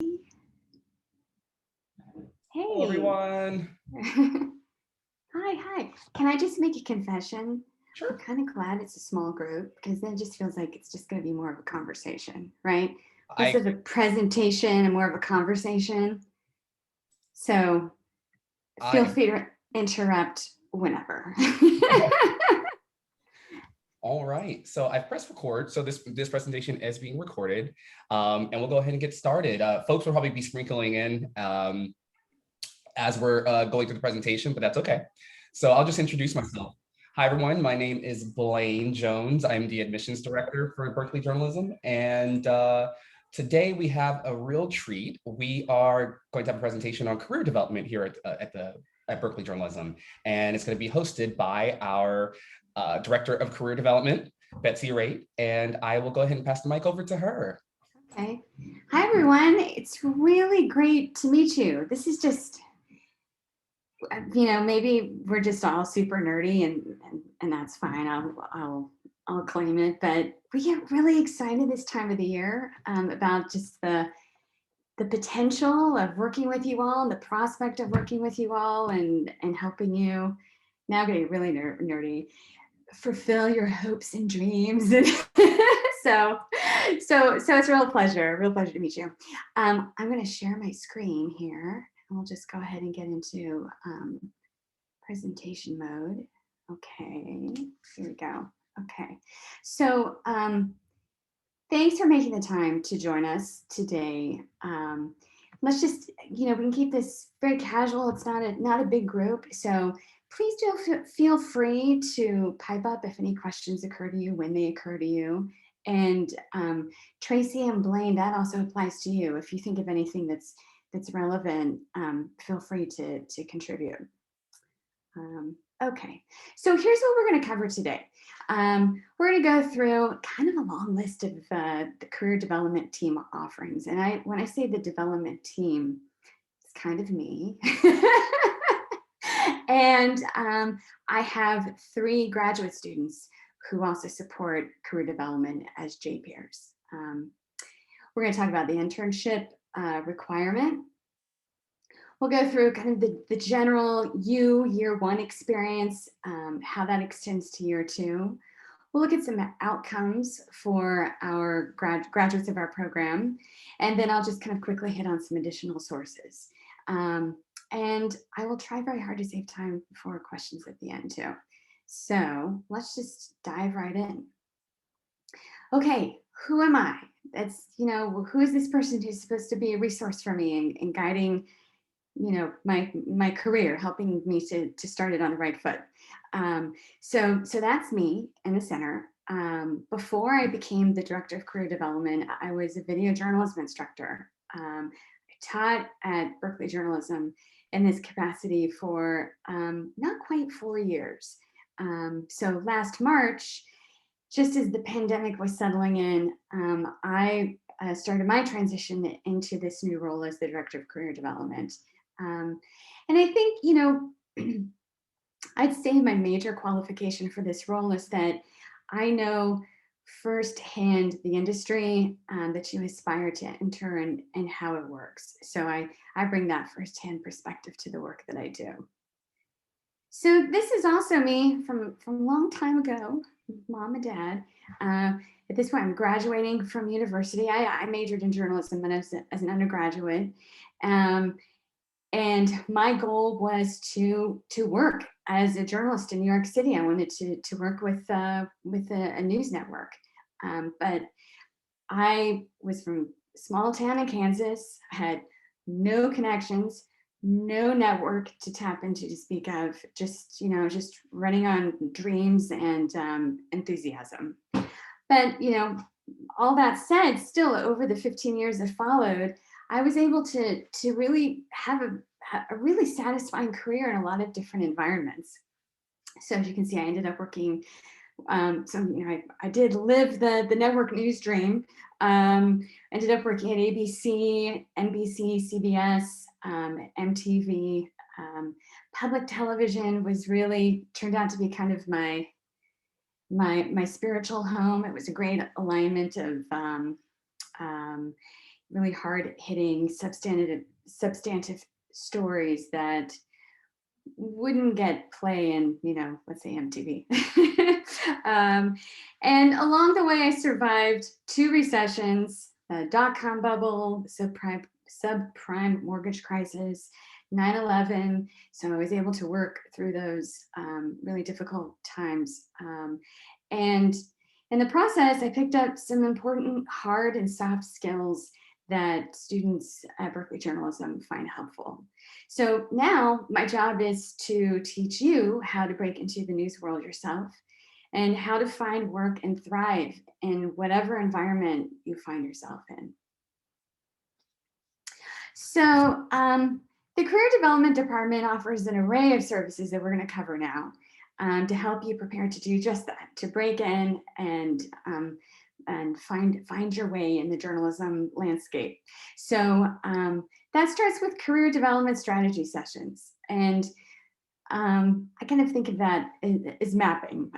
Hello, Hey. everyone. Hi. Can I just make a confession? I'm Sure. kind of glad it's a small group because then it just feels like it's just going to be more of a conversation, right? I Less of a agree. presentation and more of a conversation. So I feel agree. free to interrupt whenever. All right. So I've pressed record. So this presentation is being recorded, and we'll go ahead and get started. Folks will probably be sprinkling in as we're going through the presentation, but that's okay. So I'll just introduce myself. Hi, everyone. My name is Blaine Jones. I'm the admissions director for Berkeley Journalism, and today we have a real treat. We are going to have a presentation on career development here at Berkeley Journalism, and it's going to be hosted by our director of career development, Betsy Raitt, and I will go ahead and pass the mic over to her. Okay. Hi, everyone. It's really great to meet you. This is just maybe we're just all super nerdy and that's fine. I'll claim it. But we get really excited this time of the year about just the potential of working with you all and the prospect of working with you all and helping you. Now getting really nerdy. Fulfill your hopes and dreams. so it's a real pleasure to meet you. I'm going to share my screen here. I'll just go ahead and get into presentation mode. Okay, here we go. Okay, so thanks for making the time to join us today. Let's just, we can keep this very casual. It's not a big group, so please do feel free to pipe up if any questions occur to you when they occur to you. And Tracy and Blaine, that also applies to you. If you think of anything that's relevant, feel free to contribute. Okay, so here's what we're going to cover today. We're going to go through kind of a long list of the career development team offerings. And when I say the development team, it's kind of me. And I have 3 graduate students who also support career development as J peers. We're going to talk about the internship requirement. We'll go through kind of the general year 1 experience, how that extends to year 2. We'll look at some outcomes for our graduates of our program, and then I'll just kind of quickly hit on some additional sources. And I will try very hard to save time for questions at the end too. So let's just dive right in. Okay, who am I? That's, who is this person who's supposed to be a resource for me in guiding my career, helping me to start it on the right foot. So that's me in the center. Before I became the director of career development, I was a video journalism instructor. I taught at Berkeley Journalism in this capacity for not quite 4 years. So last March, just as the pandemic was settling in, I started my transition into this new role as the director of career development. And I think, I'd say my major qualification for this role is that I know firsthand the industry that you aspire to enter and how it works. So I bring that firsthand perspective to the work that I do. So this is also me from a long time ago, mom and dad. At this point, I'm graduating from university. I majored in journalism as an undergraduate. And my goal was to work as a journalist in New York City. I wanted to work with a news network, but I was from a small town in Kansas. I had no connections, no network to tap into to speak of. Just running on dreams and enthusiasm. But all that said, still over the 15 years that followed, I was able to really have a really satisfying career in a lot of different environments. So as you can see, I ended up working. I did live the network news dream. Ended up working at ABC, NBC, CBS, MTV. Public television was really turned out to be kind of my spiritual home. It was a great alignment of really hard-hitting, substantive stories that wouldn't get play in, let's say MTV. And along the way, I survived 2 recessions, the dot-com bubble, subprime mortgage crisis, 9/11. So I was able to work through those really difficult times. And in the process, I picked up some important hard and soft skills that students at Berkeley Journalism find helpful. So now my job is to teach you how to break into the news world yourself and how to find work and thrive in whatever environment you find yourself in. So the Career Development Department offers an array of services that we're going to cover now to help you prepare to do just that, to break in and find your way in the journalism landscape. So that starts with career development strategy sessions. And I kind of think of that as mapping.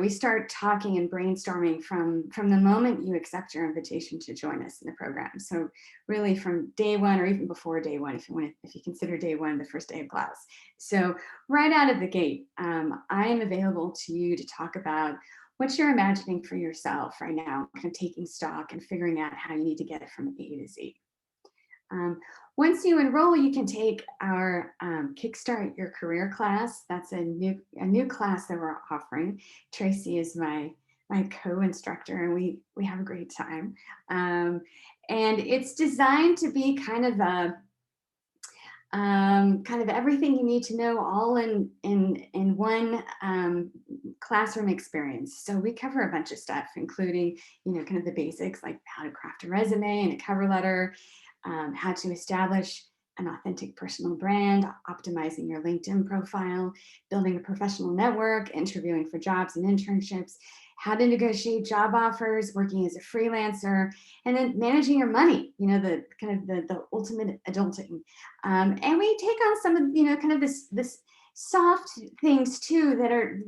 We start talking and brainstorming from the moment you accept your invitation to join us in the program. So really from day one, or even before day one, if you consider day one the first day of class. So right out of the gate, I am available to you to talk about what you're imagining for yourself right now, kind of taking stock and figuring out how you need to get it from A to Z. Once you enroll, you can take our Kickstart Your Career class. That's a new class that we're offering. Tracy is my co-instructor, and we have a great time. And it's designed to be kind of everything you need to know all in one classroom experience. So we cover a bunch of stuff, including kind of the basics, like how to craft a resume and a cover letter, how to establish an authentic personal brand, optimizing your LinkedIn profile, building a professional network, interviewing for jobs and internships, how to negotiate job offers, working as a freelancer, and then managing your money, the ultimate adulting. And we take on some of, kind of this soft things too that are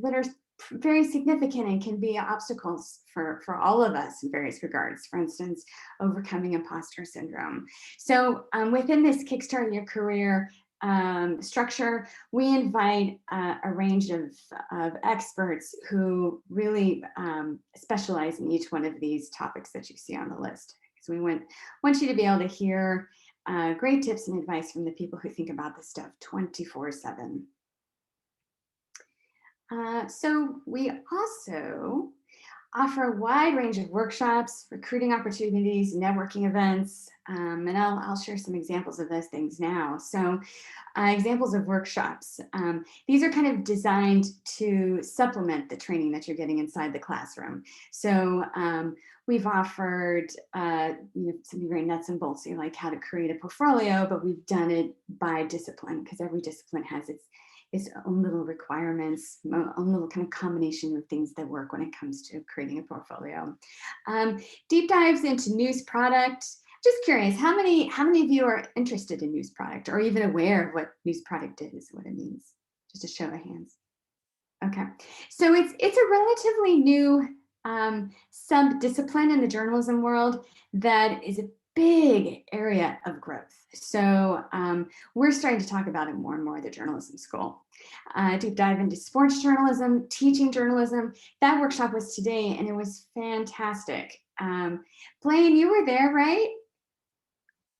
very significant and can be obstacles for all of us in various regards. For instance, overcoming imposter syndrome. So within this Kickstart Your Career structure, we invite a range of experts who really specialize in each one of these topics that you see on the list. So we want you to be able to hear great tips and advice from the people who think about this stuff 24/7. So we also offer a wide range of workshops, recruiting opportunities, networking events, and I'll share some examples of those things now. So examples of workshops. These are kind of designed to supplement the training that you're getting inside the classroom. So we've offered something very nuts and boltsy, like how to create a portfolio, but we've done it by discipline because every discipline has its own little requirements, own little kind of combination of things that work when it comes to creating a portfolio. Deep dives into news product. Just curious, how many of you are interested in news product or even aware of what news product is, what it means? Just a show of hands. Okay, so it's a relatively new sub-discipline in the journalism world that is a big area of growth. So we're starting to talk about it more and more at the journalism school. Deep dive into sports journalism, teaching journalism. That workshop was today and it was fantastic. Blaine, you were there, right?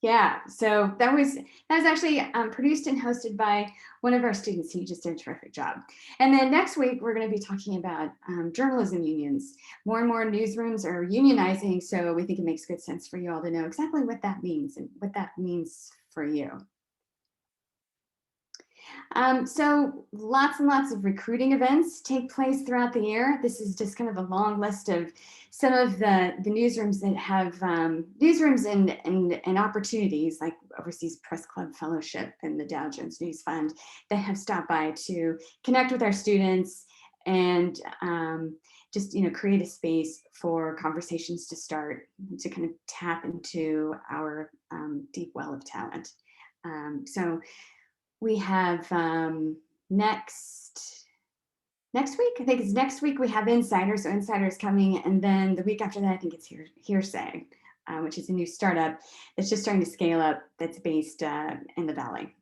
Yeah, so that was actually produced and hosted by one of our students. He just did a terrific job. And then next week, we're going to be talking about journalism unions. More and more newsrooms are unionizing, so we think it makes good sense for you all to know exactly what that means and what that means for you. So lots and lots of recruiting events take place throughout the year. This is just kind of a long list of some of the newsrooms that have newsrooms and opportunities like Overseas Press Club Fellowship and the Dow Jones News Fund that have stopped by to connect with our students and just create a space for conversations to start to kind of tap into our deep well of talent. So we have next week, I think it's next week, we have Insiders. So Insiders coming, and then the week after that, I think it's Hearsay. which is a new startup that's just starting to scale up, that's based in the Valley.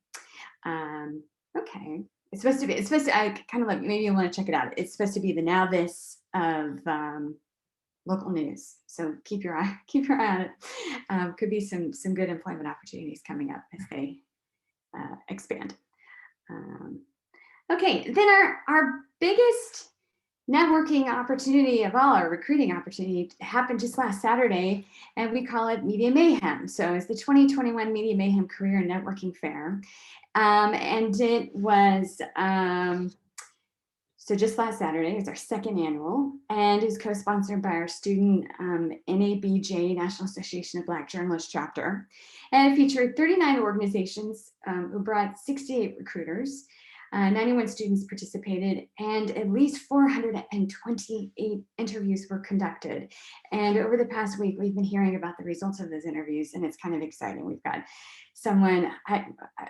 Okay. I kind of like, maybe you want to check it out. It's supposed to be the now this of local news. So keep your eye on it. Could be some good employment opportunities coming up as they expand. Okay, then our biggest networking opportunity of all, our recruiting opportunity, happened just last Saturday, and we call it Media Mayhem. So it's the 2021 Media Mayhem Career and Networking Fair. And it was, so just last Saturday, it was our second annual, and it was co-sponsored by our student NABJ, National Association of Black Journalists chapter. And it featured 39 organizations who brought 68 recruiters. 91 students participated, and at least 428 interviews were conducted. And over the past week, we've been hearing about the results of those interviews, and it's kind of exciting. We've got someone, I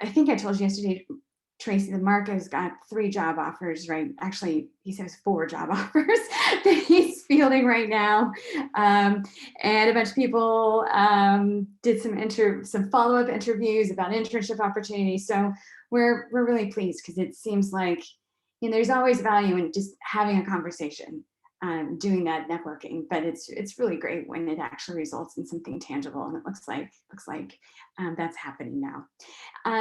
think I told you yesterday, Tracy, that Marco's got 3 job offers, right? Actually, he says 4 job offers that he's fielding right now. And a bunch of people did some follow-up interviews about internship opportunities. So we're really pleased, because it seems like, you know, there's always value in just having a conversation, doing that networking, but it's really great when it actually results in something tangible, and it looks like that's happening now.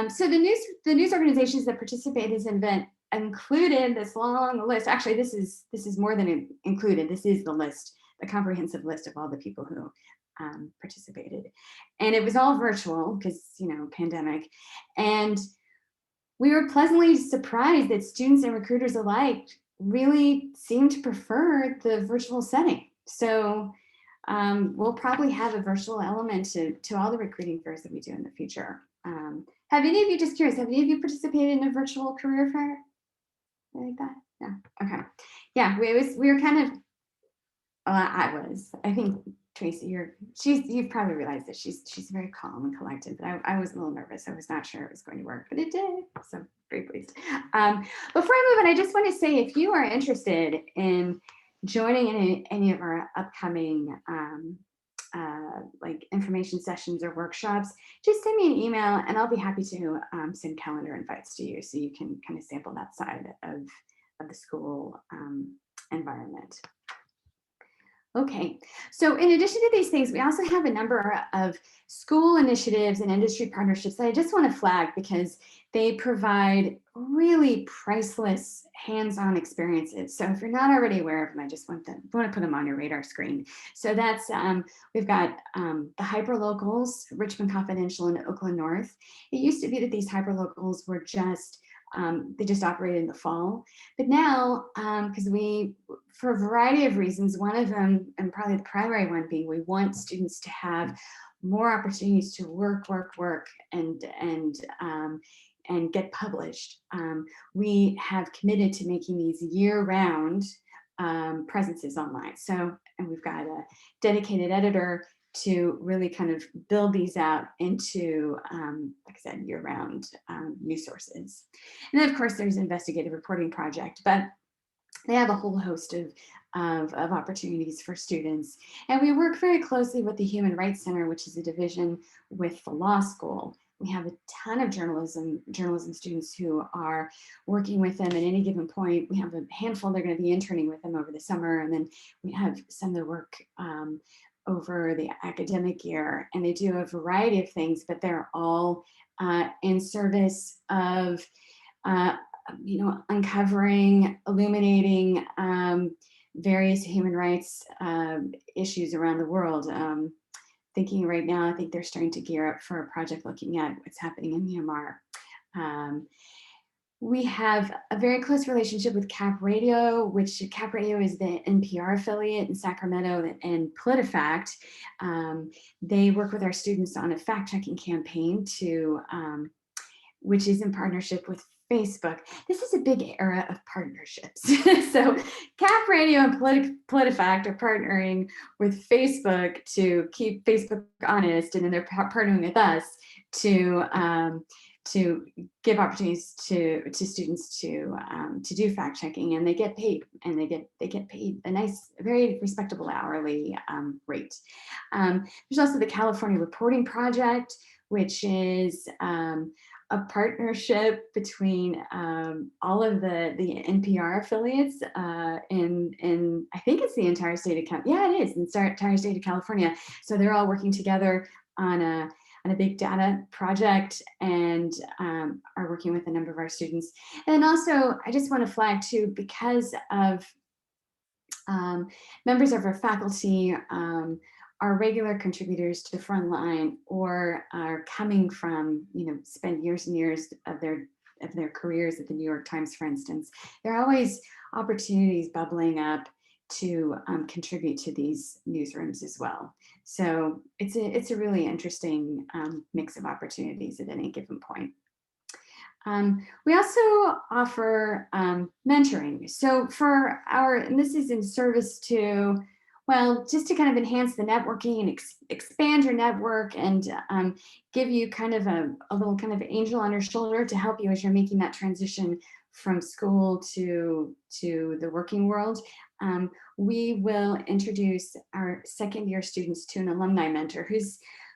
So the news organizations that participated in this event included this long list. Actually, this is more than included. This is the list, the comprehensive list of all the people who participated, and it was all virtual because, you know, pandemic. And we were pleasantly surprised that students and recruiters alike really seem to prefer the virtual setting. So we'll probably have a virtual element to all the recruiting fairs that we do in the future. Have any of you, just curious, have any of you participated in a virtual career fair like that? Yeah. Okay. Yeah, we were kind of. I think Tracy, you've probably realized that she's very calm and collected, but I was a little nervous. I was not sure it was going to work, but it did. So very pleased. Before I move on, I just want to say, if you are interested in joining any of our upcoming like information sessions or workshops, just send me an email and I'll be happy to send calendar invites to you, so you can kind of sample that side of the school environment. Okay, so in addition to these things, we also have a number of school initiatives and industry partnerships that I just want to flag, because they provide really priceless hands-on experiences. So if you're not already aware of them, I just want to put them on your radar screen. So that's, we've got the hyperlocals, Richmond Confidential and Oakland North. It used to be that these hyperlocals were just they just operated in the fall, but now, because for a variety of reasons, one of them, and probably the primary one being, we want students to have more opportunities to work, and get published. We have committed to making these year-round presences online. So, and we've got a dedicated editor to really kind of build these out into, like I said, year-round news sources. And then, of course, there's investigative reporting project, but they have a whole host of opportunities for students. And we work very closely with the Human Rights Center, which is a division with the law school. We have a ton of journalism students who are working with them at any given point. We have a handful that are going to be interning with them over the summer, and then we have some that work over the academic year, and they do a variety of things, but they're all in service of uncovering, illuminating various human rights issues around the world. Thinking right now, I think they're starting to gear up for a project looking at what's happening in Myanmar. We have a very close relationship with Cap Radio, which Cap Radio is the NPR affiliate in Sacramento, and PolitiFact. They work with our students on a fact-checking campaign which is in partnership with Facebook. This is a big era of partnerships. So Cap Radio and PolitiFact are partnering with Facebook to keep Facebook honest, and then they're partnering with us to to give opportunities to students to do fact checking, and they get paid, and they get paid a nice, very respectable hourly rate. There's also the California Reporting Project, which is a partnership between all of the NPR affiliates in I think it's the entire state of California. Yeah, it is, in the entire state of California. So they're all working together on a big data project, and are working with a number of our students. And also, I just want to flag too, because of members of our faculty are regular contributors to Frontline, or are coming from, spend years and years of their careers at the New York Times, for instance. There are always opportunities bubbling up to contribute to these newsrooms as well. So it's a really interesting mix of opportunities at any given point. We also offer mentoring. So and this is in service to, well, just to kind of enhance the networking and expand your network, and give you kind of a little kind of angel on your shoulder to help you as you're making that transition from school to the working world. We will introduce our second year students to an alumni mentor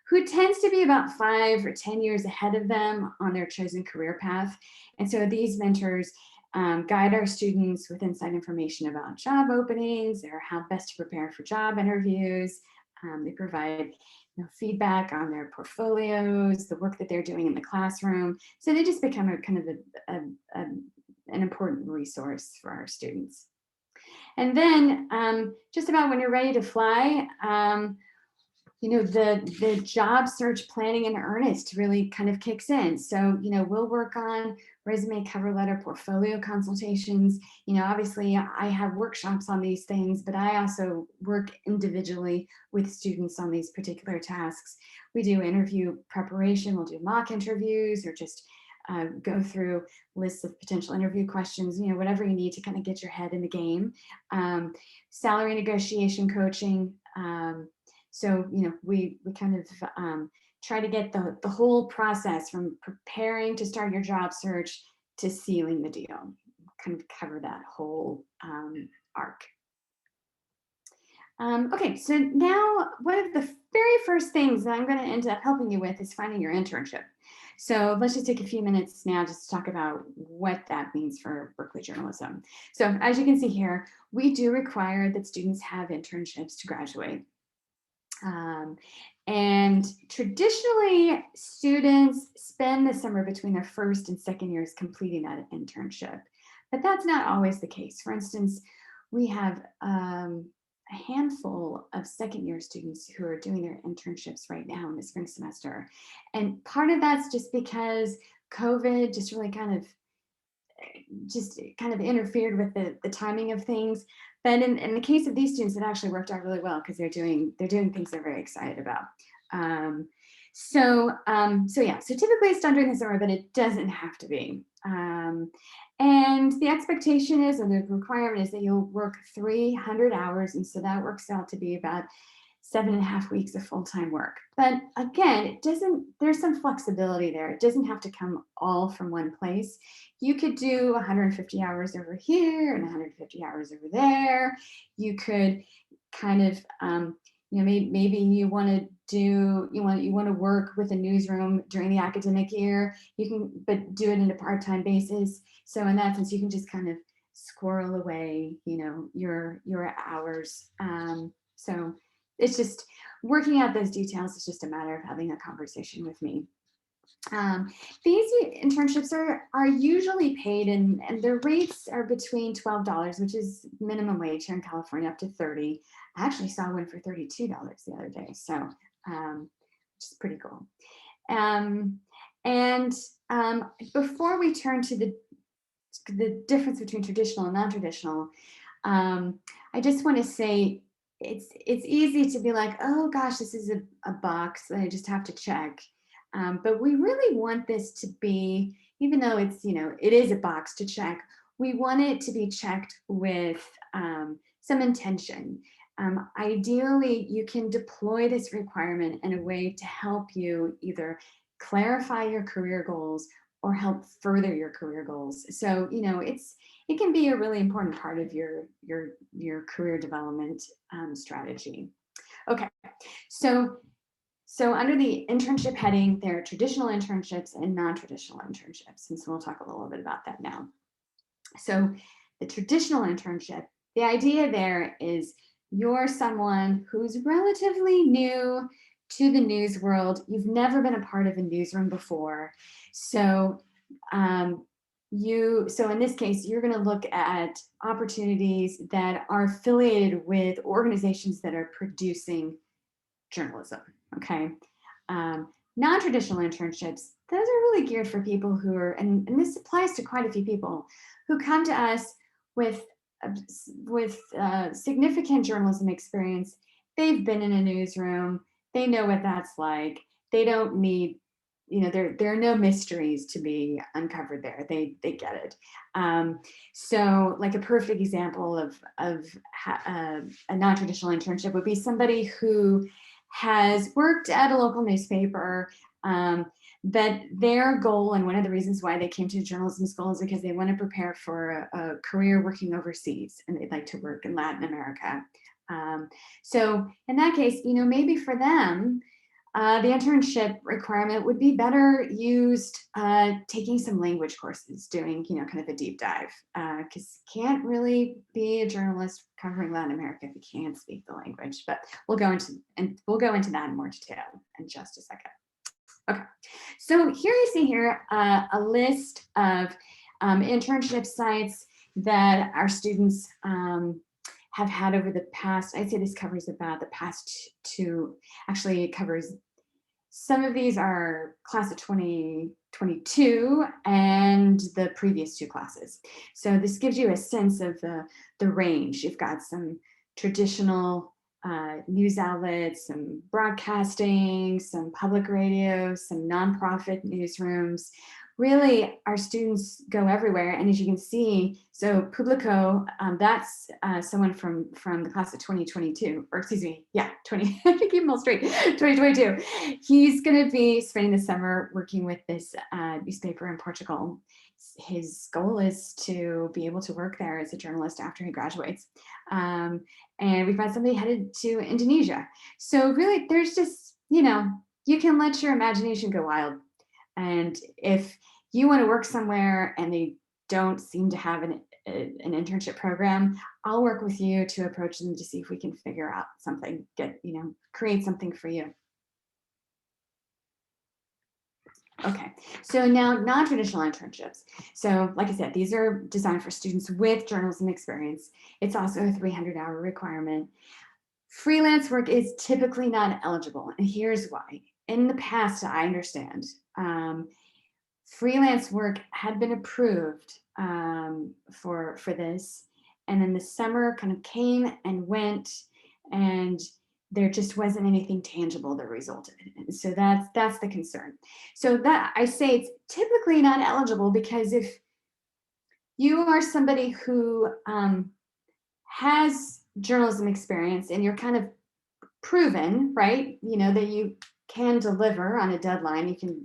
who tends to be about 5 or 10 years ahead of them on their chosen career path. And so these mentors guide our students with inside information about job openings, or how best to prepare for job interviews. They provide feedback on their portfolios, the work that they're doing in the classroom. So they just become a kind of an important resource for our students. And then just about when you're ready to fly, the job search planning in earnest really kind of kicks in. So, we'll work on resume, cover letter, portfolio consultations. Obviously I have workshops on these things, but I also work individually with students on these particular tasks. We do interview preparation, we'll do mock interviews, or just go through lists of potential interview questions, whatever you need to kind of get your head in the game. Salary negotiation coaching. So, we kind of try to get the whole process from preparing to start your job search to sealing the deal, kind of cover that whole arc. Okay, so now one of the very first things that I'm going to end up helping you with is finding your internship. So let's just take a few minutes now just to talk about what that means for Berkeley journalism. So as you can see here, we do require that students have internships to graduate. And traditionally, students spend the summer between their first and second years completing that internship, but that's not always the case. For instance, we have a handful of second year students who are doing their internships right now in the spring semester. And part of that's just because COVID just really kind of interfered with the timing of things. But in the case of these students, it actually worked out really well, because they're doing things they're very excited about. So typically it's done during the summer, but it doesn't have to be. And the expectation is, or the requirement is, that you'll work 300 hours. And so that works out to be about 7.5 weeks of full-time work. But again, there's some flexibility there. It doesn't have to come all from one place. You could do 150 hours over here and 150 hours over there. You could kind of, maybe you want to work with a newsroom during the academic year. You can, but do it in a part-time basis. So in that sense, you can just kind of squirrel away, your hours. So it's just working out those details. It's just a matter of having a conversation with me. These internships are usually paid, and the rates are between $12, which is minimum wage here in California, up to $30. I actually saw one for $32 the other day, so which is pretty cool. Before we turn to the difference between traditional and non-traditional, I just want to say it's easy to be like, oh gosh, this is a box that I just have to check. But we really want this to be, even though it's, it is a box to check, we want it to be checked with some intention. Ideally, you can deploy this requirement in a way to help you either clarify your career goals, or help further your career goals. So, it can be a really important part of your career development strategy. Okay, so under the internship heading, there are traditional internships and non-traditional internships. And so we'll talk a little bit about that now. So the traditional internship, the idea there is you're someone who's relatively new to the news world. You've never been a part of a newsroom before. So so in this case, you're going to look at opportunities that are affiliated with organizations that are producing journalism. Okay. Non-traditional internships, those are really geared for people who are, and this applies to quite a few people who come to us with significant journalism experience. They've been in a newsroom. They know what that's like. They don't need, there are no mysteries to be uncovered there. They get it. So like a perfect example of a non-traditional internship would be somebody who has worked at a local newspaper, but their goal, and one of the reasons why they came to journalism school, is because they want to prepare for a career working overseas, and they'd like to work in Latin America. So in that case, maybe for them, the internship requirement would be better used taking some language courses, doing, kind of a deep dive, because you can't really be a journalist covering Latin America if you can't speak the language. But we'll go into that in more detail in just a second. Okay, so here you see here a list of internship sites that our students have had over the past. I'd say this covers about the past two. Actually, it covers, some of these are class of 2022 and the previous two classes. So this gives you a sense of the range. You've got some traditional news outlets, some broadcasting, some public radio, some nonprofit newsrooms. Really, our students go everywhere. And as you can see, so Publico, that's someone from the class of 2022, or excuse me, yeah, I keep them all straight, 2022. He's going to be spending the summer working with this newspaper in Portugal. His goal is to be able to work there as a journalist after he graduates. And we've got somebody headed to Indonesia. So really, there's just, you can let your imagination go wild. And if you want to work somewhere and they don't seem to have an internship program, I'll work with you to approach them to see if we can figure out something, create something for you. Okay, so now non-traditional internships. So like I said, these are designed for students with journalism experience. It's also a 300-hour requirement. Freelance work is typically not eligible, and here's why. In the past, I understand, freelance work had been approved for this, and then the summer kind of came and went, and there just wasn't anything tangible that resulted. And so that's the concern. So that I say it's typically not eligible, because if you are somebody who has journalism experience and you're kind of proven, right, that you can deliver on a deadline, you can,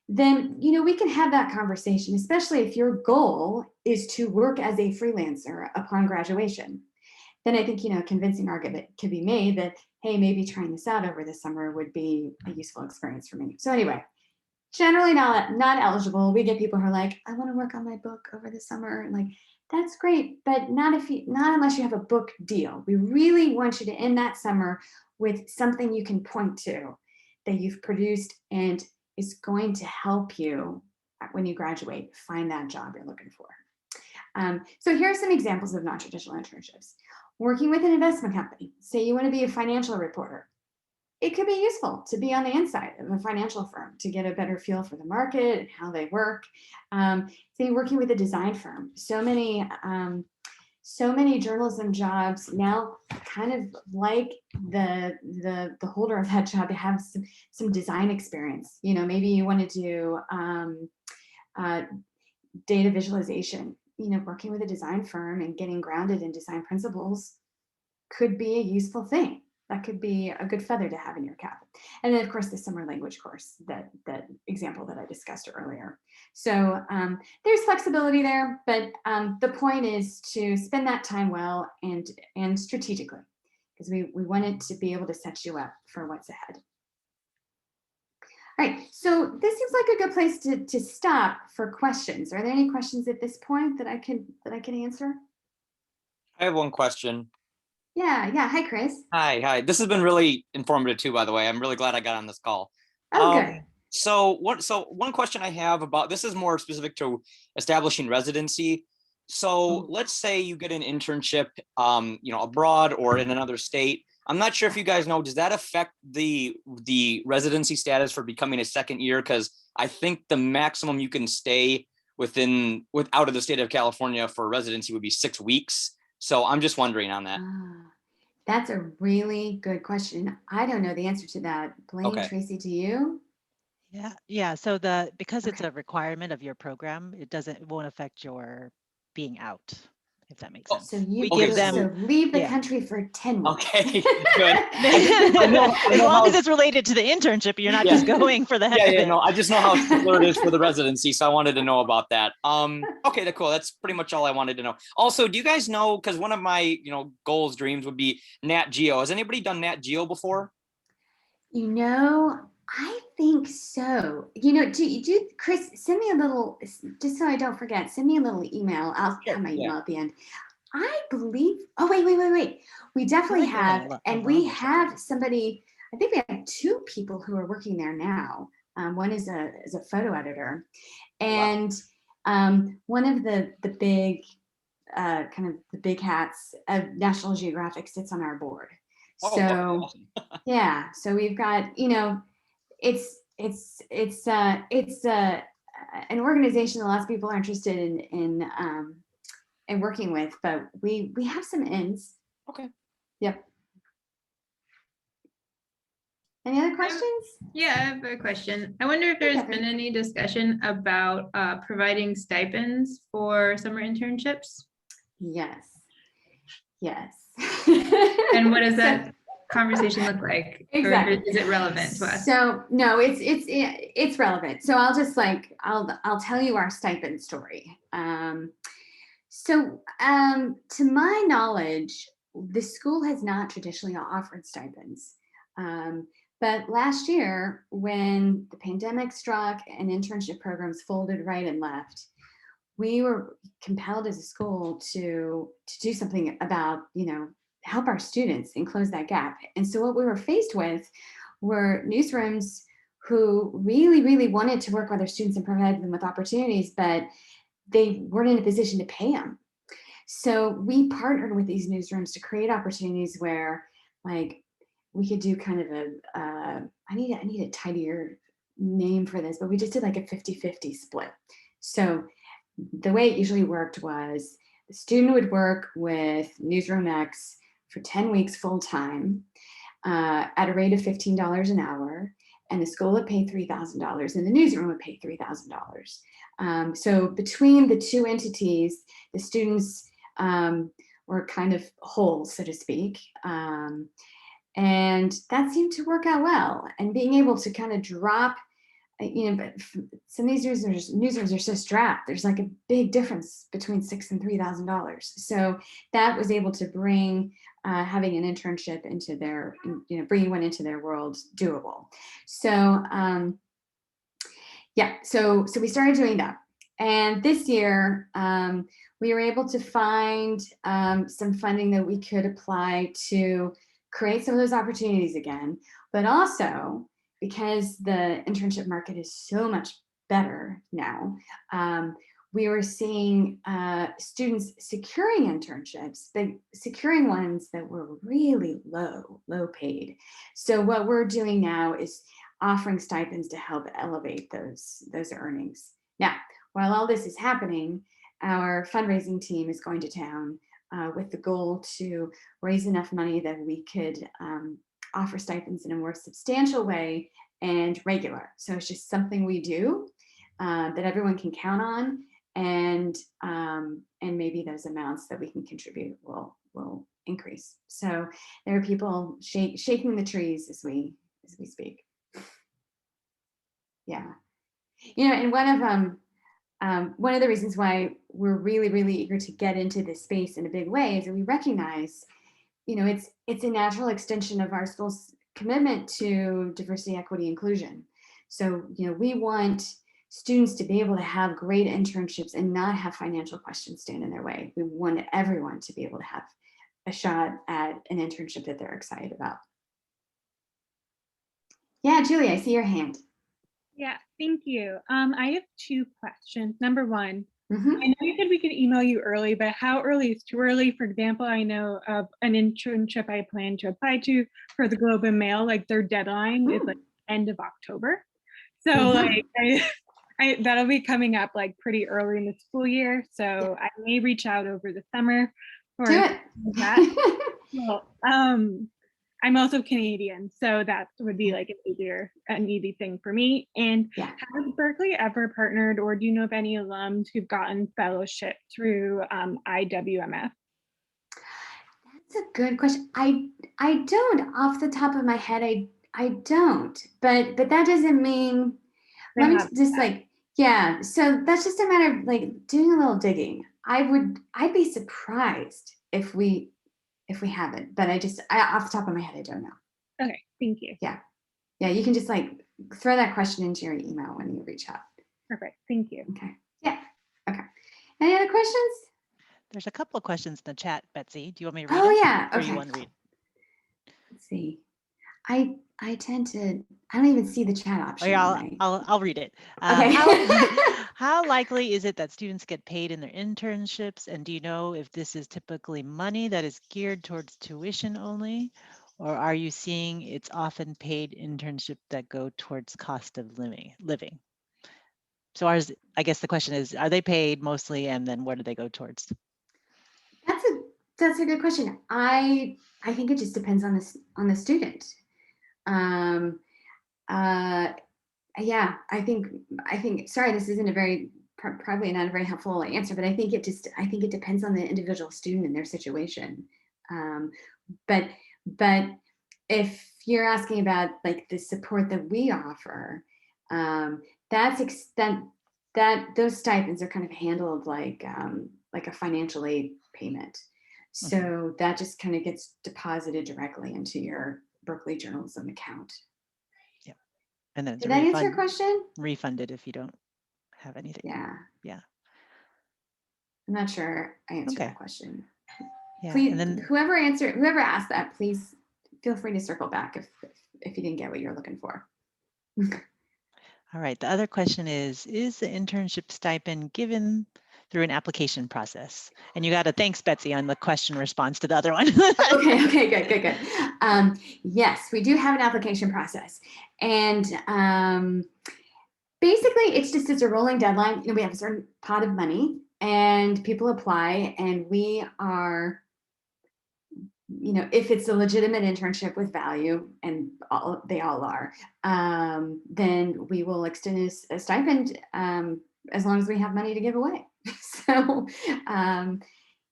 then, we can have that conversation, especially if your goal is to work as a freelancer upon graduation. Then I think, a convincing argument could be made that, hey, maybe trying this out over the summer would be a useful experience for me. So anyway, generally not eligible. We get people who are like, I want to work on my book over the summer. Like, that's great, but not unless you have a book deal. We really want you to end that summer with something you can point to that you've produced and is going to help you when you graduate find that job you're looking for. So here are some examples of non-traditional internships. Working with an investment company. Say you want to be a financial reporter. It could be useful to be on the inside of a financial firm to get a better feel for the market and how they work. Say working with a design firm. So many journalism jobs now kind of like the holder of that job to have some design experience. Maybe you want to do data visualization. Working with a design firm and getting grounded in design principles could be a useful thing. that could be a good feather to have in your cap. And then of course the summer language course, that example that I discussed earlier. So there's flexibility there, but the point is to spend that time well and strategically, because we want it to be able to set you up for what's ahead. All right, so this seems like a good place to stop for questions. Are there any questions at this point that I can answer? I have one question. Yeah. Hi, Chris. Hi. This has been really informative too, by the way. I'm really glad I got on this call. Oh, good. So one question I have about this is more specific to establishing residency. So let's say you get an internship, abroad or in another state. I'm not sure if you guys know, does that affect the residency status for becoming a second year? Because I think the maximum you can stay out of the state of California for residency would be 6 weeks. So I'm just wondering on that. That's a really good question. I don't know the answer to that. Blaine, Okay. Tracy, do you? Yeah. So because it's a requirement of your program, it won't affect your being out, if that makes sense. So you give them, so leave the country for 10 weeks. Okay, good. As long as it's related to the internship, you're not just going for the heck of it. No, I just know how similar it is for the residency, so I wanted to know about that. Okay, cool. That's pretty much all I wanted to know. Also, do you guys know, because one of my goals, dreams would be Nat Geo. Has anybody done Nat Geo before? I think so. Do Chris, send me a little, just so I don't forget, send me a little email. I'll have my email at the end. I believe, wait. We definitely have, and we have somebody, I think we have 2 people who are working there now. One is a photo editor, and one of the big, kind of the big hats of National Geographic sits on our board. So yeah, so we've got, it's an organization that lots of people are interested in working with, but we have some ins. Okay. Yep. Any other questions? Yeah, I have a question. I wonder if there's been any discussion about providing stipends for summer internships? Yes. And what does that conversation look like? Exactly. Or is it relevant to us? So no, it's relevant. So I'll just I'll tell you our stipend story. To my knowledge, the school has not traditionally offered stipends. But last year, when the pandemic struck and internship programs folded right and left, we were compelled as a school to do something about, help our students and close that gap. And so what we were faced with were newsrooms who really, really wanted to work with their students and provide them with opportunities, but they weren't in a position to pay them. So we partnered with these newsrooms to create opportunities where, we could do kind of I need a tidier name for this, but we just did like a 50-50 split. So the way it usually worked was the student would work with Newsroom X for 10 weeks full time at a rate of $15 an hour, and the school would pay $3,000 and the newsroom would pay $3,000. So between the 2 entities, the students were kind of whole, so to speak. And that seemed to work out well. And being able to kind of drop, but some of these newsrooms are so strapped. There's like a big difference between $6,000 and $3,000. So that was able to bring having an internship into their, bringing one into their world doable. So so we started doing that. And this year, we were able to find some funding that we could apply to create some of those opportunities again, but also because the internship market is so much better now, we were seeing students securing internships, but securing ones that were really low paid. So what we're doing now is offering stipends to help elevate those earnings. Now, while all this is happening, our fundraising team is going to town with the goal to raise enough money that we could offer stipends in a more substantial way and regular. So it's just something we do that everyone can count on, and maybe those amounts that we can contribute will increase. So there are people shaking the trees as we speak. Yeah, you know, and one of the reasons why we're really, really eager to get into this space in a big way is that we recognize, you know, it's a natural extension of our school's commitment to diversity, equity, inclusion. So, you know, we want students to be able to have great internships and not have financial questions stand in their way. We want everyone to be able to have a shot at an internship that they're excited about. Yeah, Julie, I see your hand. Yeah, thank you. I have two questions. Number one, Mhm. I know you said we could email you early, but how early is too early? For example, I know of an internship I plan to apply to for the Globe and Mail, like their deadline is like end of October. So like that'll be coming up like pretty early in the school year. So I may reach out over the summer for Do it. that. Well, I'm also Canadian, so that would be like an easy thing for me. And Yeah. has Berkeley ever partnered, or do you know of any alums who've gotten fellowship through IWMF? That's a good question. I don't off the top of my head. I don't. But that doesn't mean. They Let me have just like, yeah. So that's just a matter of like doing a little digging. I'd be surprised if we haven't. But off the top of my head, I don't know. Okay, thank you. Yeah. You can just like throw that question into your email when you reach out. Perfect. Thank you. Okay. Yeah. Okay. Any other questions? There's a couple of questions in the chat, Betsy. Do you want me to read Oh them? yeah. Or Okay. you want to read? Let's see. I don't even see the chat Oh option. yeah, I'll read it. Okay. How likely is it that students get paid in their internships? And do you know if this is typically money that is geared towards tuition only? Or are you seeing it's often paid internship that go towards cost of living? So I guess the question is, are they paid mostly, and then what do they go towards? That's a good question. I think it just depends on the student. Yeah, I think sorry, this isn't a very probably not a very helpful answer, but I think it depends on the individual student and their situation. But if you're asking about like the support that we offer, that those stipends are kind of handled like a financial aid payment. So that just kind of gets deposited directly into your Berkeley journalism account. Yeah. And then did that answer your question? Refunded if you don't have anything. Yeah. I'm not sure I answered that question. Yeah. Please, and then whoever asked that, please feel free to circle back if you didn't get what you're looking for. All right. The other question is the internship stipend given through an application process? And you got a thanks, Betsy, on the question response to the other one. Okay, good. Yes, we do have an application process. And basically, it's a rolling deadline. You know, we have a certain pot of money and people apply, and we are, you know, if it's a legitimate internship with value, and they all are, then we will extend a stipend as long as we have money to give away. So,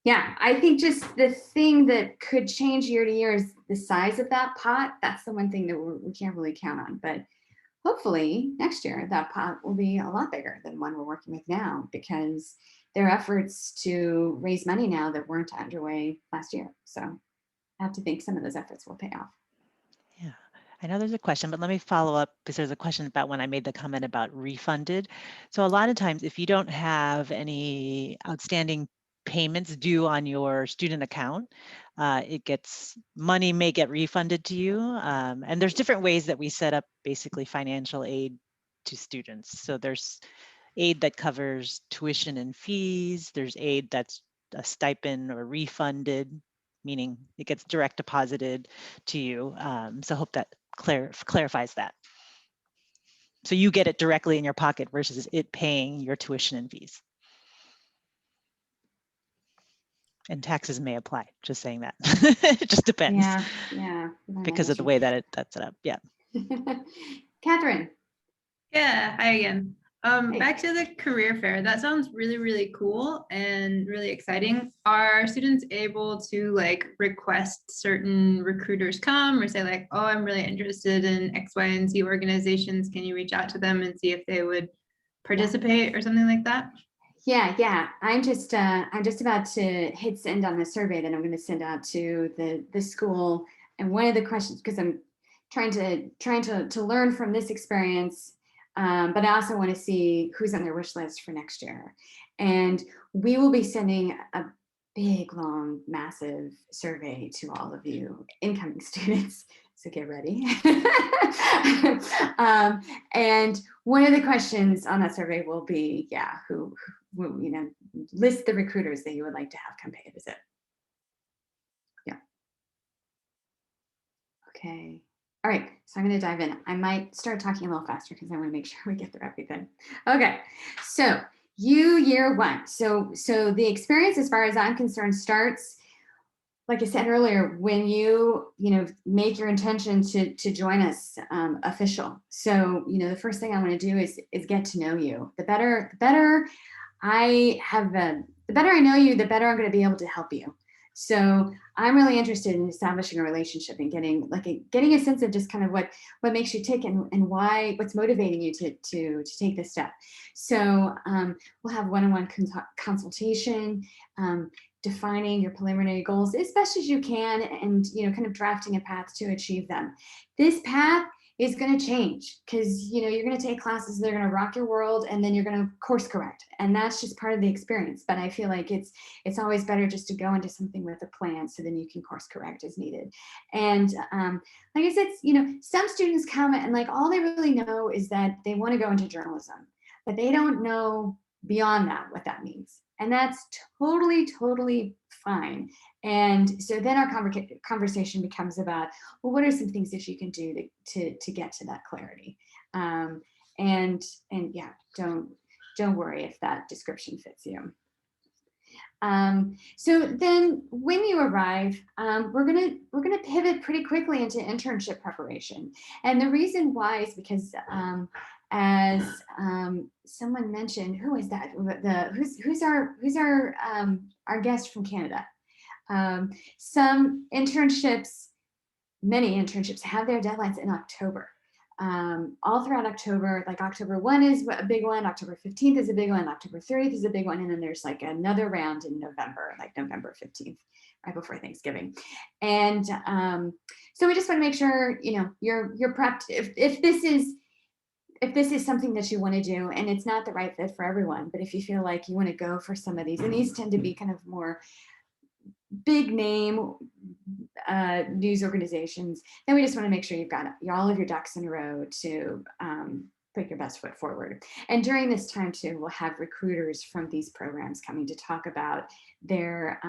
yeah, I think just the thing that could change year to year is the size of that pot. That's the one thing that we can't really count on. But hopefully next year that pot will be a lot bigger than one we're working with now, because there are efforts to raise money now that weren't underway last year. So I have to think some of those efforts will pay off. Yeah, I know there's a question, but let me follow up, because there's a question about when I made the comment about refunded. So a lot of times, if you don't have any outstanding payments due on your student account, money may get refunded to you. And there's different ways that we set up basically financial aid to students. So there's aid that covers tuition and fees. There's aid that's a stipend or refunded, meaning it gets direct deposited to you. So I hope that clarifies that. So you get it directly in your pocket versus it paying your tuition and fees. And taxes may apply, just saying that. It just depends. Yeah. Because of the way that that's set up. Yeah. Catherine. Yeah, hi again. Back to the career fair. That sounds really, really cool and really exciting. Are students able to like request certain recruiters come or say like, oh, I'm really interested in X, Y, and Z organizations. Can you reach out to them and see if they would participate or something like that? Yeah. I'm just about to hit send on the survey that I'm going to send out to the school. And one of the questions, because I'm trying to learn from this experience, but I also want to see who's on their wish list for next year. And we will be sending a big, long, massive survey to all of you incoming students. So get ready. And one of the questions on that survey will be, who list the recruiters that you would like to have come pay a visit. Yeah. Okay. All right, so I'm going to dive in. I might start talking a little faster because I want to make sure we get through everything. Okay, so year one. So the experience, as far as I'm concerned, starts, like I said earlier, when you make your intention to join us official. So the first thing I want to do is get to know you. The better I know you, the better I'm going to be able to help you. So I'm really interested in establishing a relationship and getting a sense of just kind of what makes you tick and what's motivating you to take this step. So we'll have one-on-one consultation, defining your preliminary goals as best as you can, and kind of drafting a path to achieve them. This path is going to change because you're going to take classes that are going to rock your world, and then you're going to course correct, and that's just part of the experience. But I feel like it's always better just to go into something with a plan, so then you can course correct as needed. And like I said, some students come and like all they really know is that they want to go into journalism, but they don't know beyond that what that means, and that's totally fine. And so then our conversation becomes about, well, what are some things that you can do to get to that clarity? And yeah, don't worry if that description fits you. So then when you arrive, we're gonna pivot pretty quickly into internship preparation. And the reason why is because as someone mentioned, who is that? Who's our guest from Canada? Some internships, many internships have their deadlines in October. All throughout October, like October 1 is a big one, October 15th is a big one, October 30th is a big one, and then there's like another round in November, like November 15th, right before Thanksgiving. And so we just want to make sure you're prepped if this is something that you want to do, and it's not the right fit for everyone, but if you feel like you want to go for some of these, and these tend to be kind of more big name news organizations, then we just want to make sure you've got all of your ducks in a row to put your best foot forward. And during this time too, we'll have recruiters from these programs coming to talk about their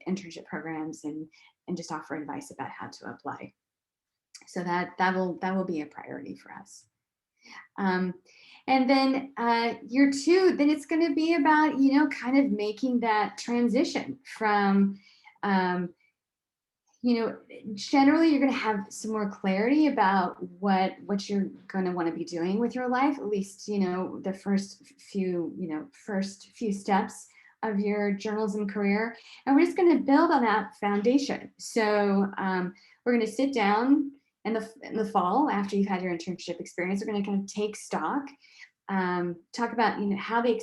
internship programs and just offer advice about how to apply. So that will be a priority for us. And then year two, then it's going to be about kind of making that transition from generally you're going to have some more clarity about what you're going to want to be doing with your life, at least the first few steps of your journalism career, and we're just going to build on that foundation. So we're going to sit down in the fall after you've had your internship experience. We're going to kind of take stock, talk about how did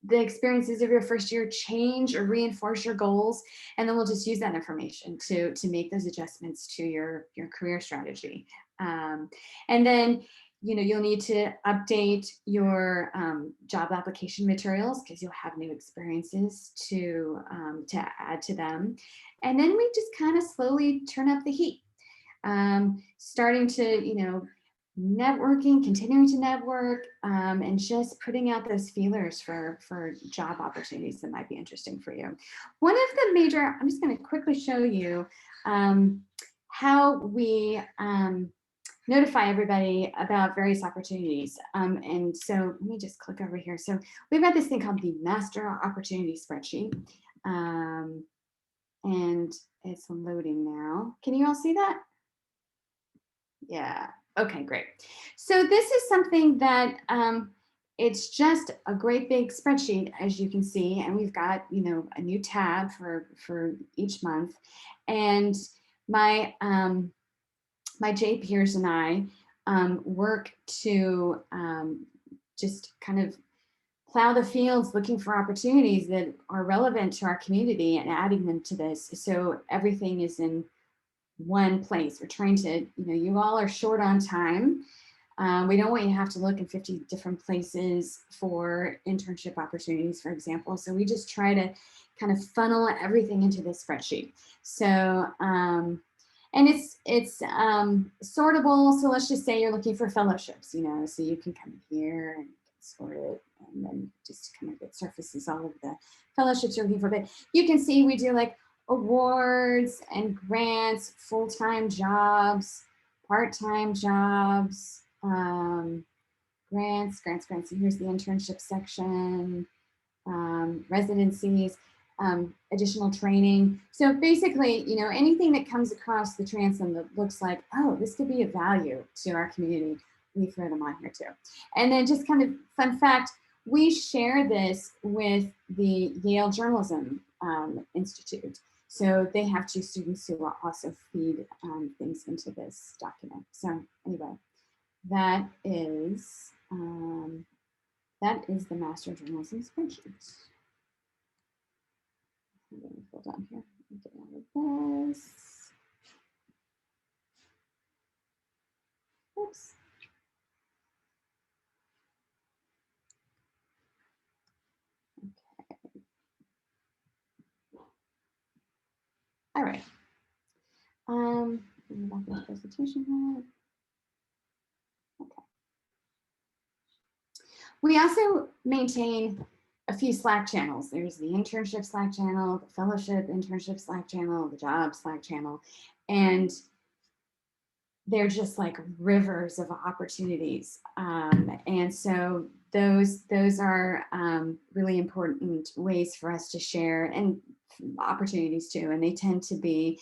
the experiences of your first year change or reinforce your goals, and then we'll just use that information to make those adjustments to your career strategy. And then you'll need to update your job application materials because you'll have new experiences to add to them. And then we just kind of slowly turn up the heat, starting to continuing to network, and just putting out those feelers for job opportunities that might be interesting for you. One of the major, I'm just going to quickly show you how we notify everybody about various opportunities. And so let me just click over here. So we've got this thing called the Master Opportunity Spreadsheet. And it's loading now. Can you all see that? Yeah. Okay, great. So this is something that it's just a great big spreadsheet, as you can see, and we've got, you know, a new tab for each month. And my my J peers and I work to just kind of plow the fields looking for opportunities that are relevant to our community and adding them to this. So everything is in one place. We're trying to, you know, you all are short on time. We don't want you to have to look in 50 different places for internship opportunities, for example. So we just try to kind of funnel everything into this spreadsheet. So, and it's sortable. So let's just say you're looking for fellowships, you know, so you can come here and sort it, and then just kind of it surfaces all of the fellowships you're looking for. But you can see we do like awards and grants, full-time jobs, part-time jobs, grants. So here's the internship section, residencies, additional training. So basically, you know, anything that comes across the transom that looks like, oh, this could be of value to our community, we throw them on here too. And then just kind of fun fact, we share this with the Yale Journalism Institute. So they have 2 students who will also feed things into this document. So anyway, that is the Master of Journalism spreadsheet. I'm going to go down here and get out of this. Oops. Okay. All right. Back to the presentation here. Okay. We also maintain a few Slack channels. There's the internship Slack channel, the fellowship internship Slack channel, the job Slack channel, and they're just like rivers of opportunities. And so those are really important ways for us to share, and opportunities too. And they tend to be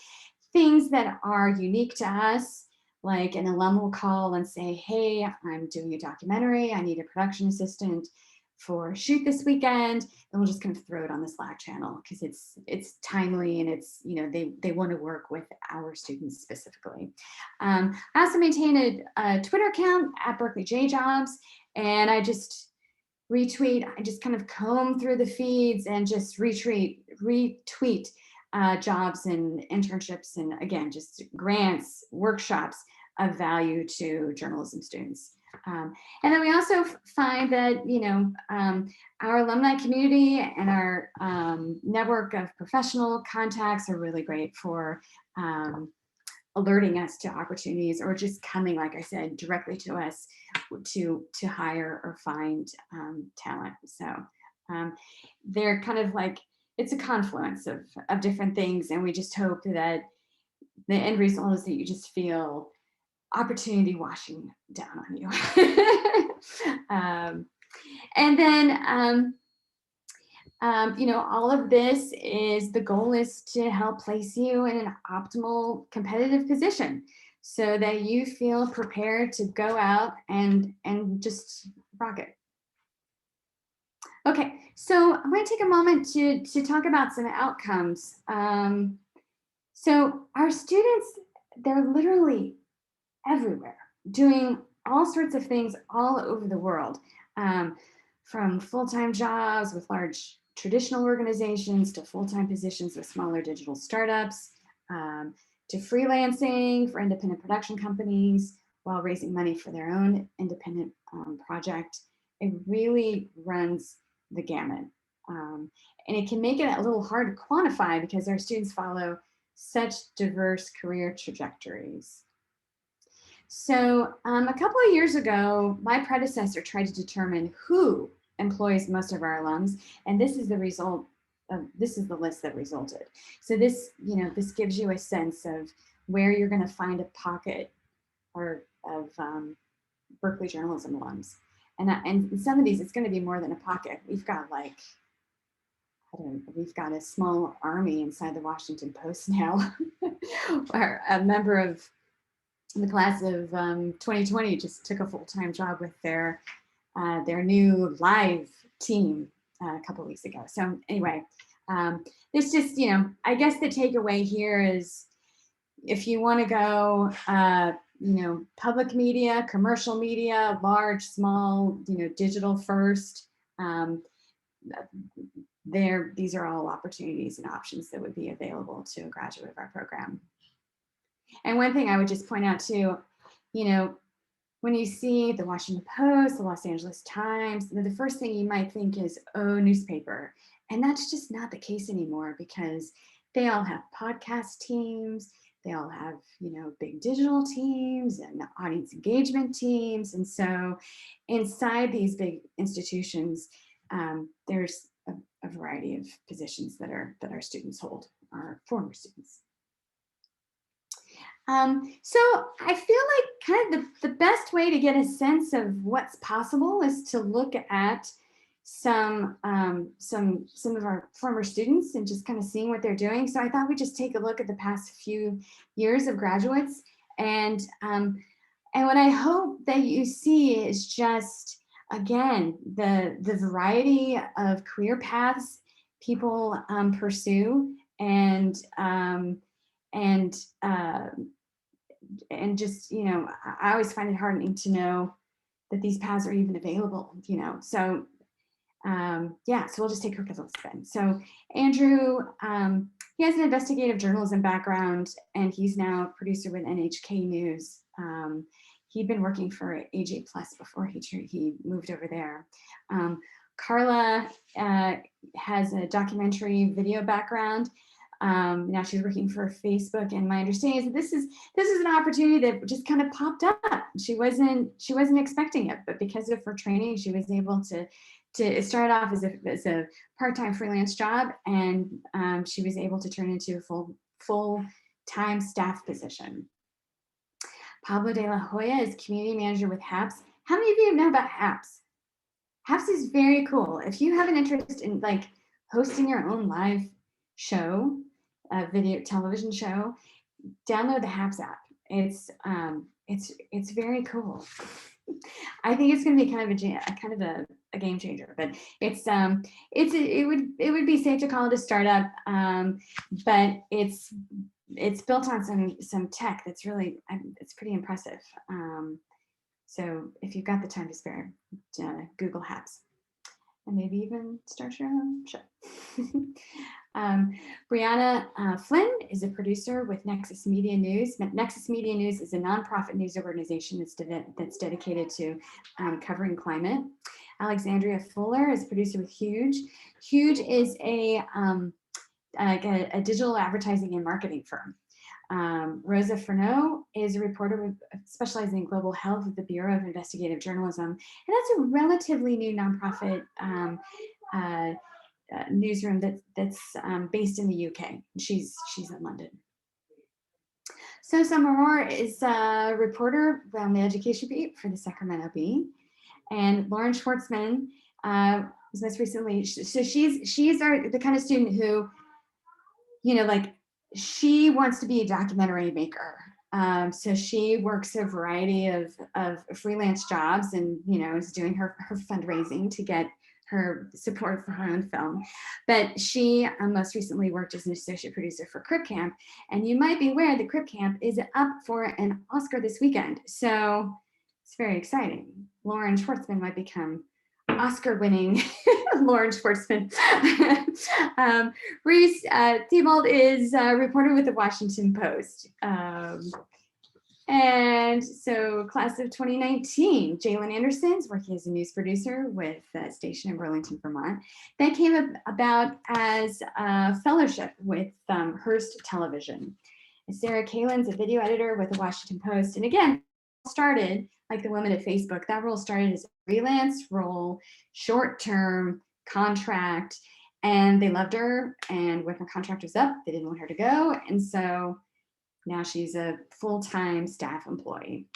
things that are unique to us. Like an alum will call and say, hey, I'm doing a documentary. I need a production assistant for a shoot this weekend. And we'll just kind of throw it on the Slack channel because it's timely, and it's, you know, they want to work with our students specifically. I also maintain a Twitter account at Berkeley J Jobs, and I just retweet. I just kind of comb through the feeds and just retweet jobs and internships, and again, just grants, workshops of value to journalism students. And then we also find that, you know, our alumni community and our network of professional contacts are really great for alerting us to opportunities, or just coming, like I said, directly to us to hire or find talent. So they're kind of like, it's a confluence of different things, and we just hope that the end result is that you just feel opportunity washing down on you. And then, you know, all of this is, the goal is to help place you in an optimal competitive position so that you feel prepared to go out and just rock it. Okay, so I'm going to take a moment to talk about some outcomes. So our students, they're literally everywhere, doing all sorts of things all over the world, from full-time jobs with large traditional organizations to full-time positions with smaller digital startups, to freelancing for independent production companies while raising money for their own independent project. It really runs the gamut. And it can make it a little hard to quantify because our students follow such diverse career trajectories. So a couple of years ago, my predecessor tried to determine who employs most of our alums, and this is the result of, this is the list that resulted. So this, you know, this gives you a sense of where you're going to find a pocket or of Berkeley journalism alums. And in some of these, it's going to be more than a pocket. We've got like, I don't know, we've got a small army inside the Washington Post now. Where a member of the class of 2020 just took a full-time job with their their new live team a couple weeks ago. So anyway, it's just, I guess the takeaway here is if you want to go, public media, commercial media, large, small, digital first, these are all opportunities and options that would be available to a graduate of our program. And one thing I would just point out too, when you see the Washington Post, the Los Angeles Times, the first thing you might think is, oh, newspaper. And that's just not the case anymore, because they all have podcast teams. They all have, big digital teams and audience engagement teams. And so inside these big institutions, there's a variety of positions that our students hold, our former students. So I feel like kind of the best way to get a sense of what's possible is to look at some of our former students and just kind of seeing what they're doing. So I thought we'd just take a look at the past few years of graduates, and what I hope that you see is just, again, the variety of career paths people pursue, and just, I always find it heartening to know that these paths are even available, so yeah, so we'll just take a quick look then. So Andrew, he has an investigative journalism background, and he's now a producer with NHK News. He'd been working for AJ Plus before he moved over there. Carla has a documentary video background. Now she's working for Facebook, and my understanding is that this is an opportunity that just kind of popped up. She wasn't expecting it, but because of her training, she was able to start off as a part-time freelance job, and she was able to turn into a full-time staff position. Pablo de la Hoya is community manager with HAPS. How many of you know about HAPS? HAPS is very cool. If you have an interest in like hosting your own live show, video television show, download the HAPS app. It's very cool. I think it's going to be kind of a game changer, but it would be safe to call it a startup, but it's built on some tech that's really, it's pretty impressive. So if you've got the time to spare, Google HAPS and maybe even start your own show. Brianna Flynn is a producer with Nexus Media News. Nexus Media News is a nonprofit news organization that's dedicated to covering climate. Alexandria Fuller is a producer with Huge. Huge is a digital advertising and marketing firm. Rosa Furneaux is a reporter specializing in global health at the Bureau of Investigative Journalism, and that's a relatively new nonprofit newsroom that's based in the UK. She's in London. So Summer Moore is a reporter on the education beat for the Sacramento Bee, and Lauren Schwartzman was most recently. So she's the kind of student who, she wants to be a documentary maker. So she works a variety of freelance jobs, and is doing her fundraising to get her support for her own film. But she most recently worked as an associate producer for Crip Camp, and you might be aware that Crip Camp is up for an Oscar this weekend. So it's very exciting. Lauren Schwartzman might become Oscar-winning Lauren Schwartzman. Reese Thibault is a reporter with the Washington Post. And so class of 2019, Jalen Anderson is working as a news producer with a station in Burlington, Vermont. That came about as a fellowship with Hearst Television. And Sarah Kalin's a video editor with the Washington Post. And again, started like the women at Facebook. That role started as a freelance role, short-term contract, and they loved her. And when her contract was up, they didn't want her to go. And so now she's a full-time staff employee.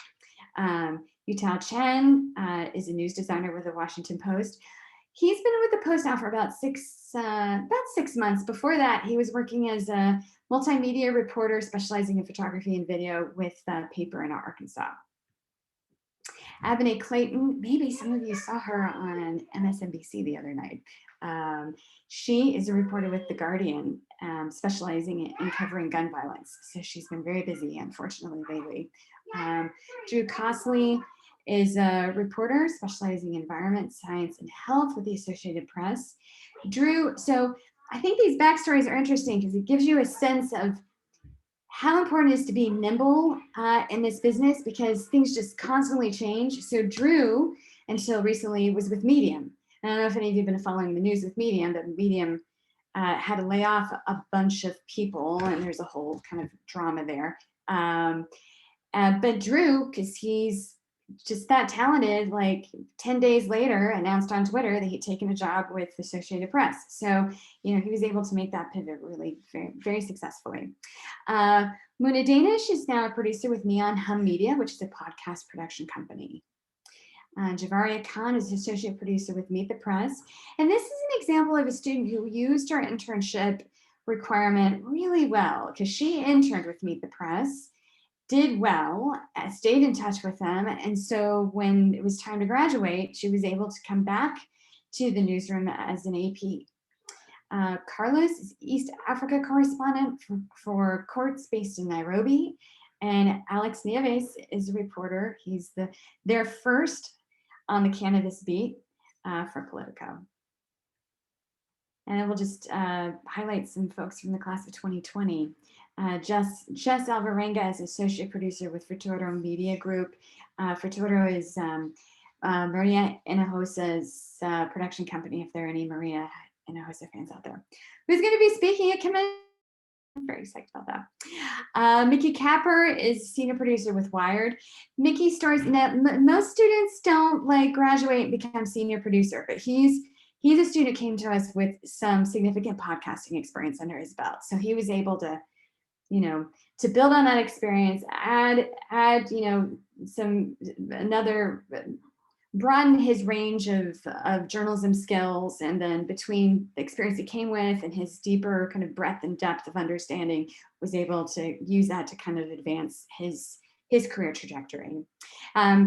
Yutao Chen is a news designer with the Washington Post. He's been with the Post now for about 6 months. Before that, he was working as a multimedia reporter specializing in photography and video with the paper in Arkansas. Abene Clayton, maybe some of you saw her on MSNBC the other night. She is a reporter with The Guardian, specializing in covering gun violence. So she's been very busy, unfortunately, lately. Drew Cosley is a reporter specializing in environment, science, and health with the Associated Press. Drew, so I think these backstories are interesting because it gives you a sense of how important it is to be nimble in this business, because things just constantly change. So Drew, until recently, was with Medium. I don't know if any of you have been following the news with Medium, but Medium had to lay off a bunch of people, and there's a whole kind of drama there. But Drew, because he's just that talented, like 10 days later announced on Twitter that he'd taken a job with the Associated Press. So, you know, he was able to make that pivot really very, very successfully. Muna Danish is now a producer with Neon Hum Media, which is a podcast production company. Javaria Khan is associate producer with Meet the Press. And this is an example of a student who used her internship requirement really well, because she interned with Meet the Press, did well, stayed in touch with them. And so when it was time to graduate, she was able to come back to the newsroom as an AP. Carlos is East Africa correspondent for Courts based in Nairobi. And Alex Nieves is a reporter. He's their first on the cannabis beat for Politico. And we'll just highlight some folks from the class of 2020. Jess Alvarenga is associate producer with Futuro Media Group. Futuro is Maria Hinojosa's production company, if there are any Maria Hinojosa fans out there. Who's going to be speaking at commencement? I'm very excited about that. Mickey Capper is senior producer with Wired. Mickey starts, most students don't like graduate and become senior producer, but he's a student who came to us with some significant podcasting experience under his belt. So he was able to, you know, to build on that experience, add, you know, broaden his range of journalism skills. And then between the experience he came with and his deeper kind of breadth and depth of understanding, was able to use that to kind of advance his career trajectory.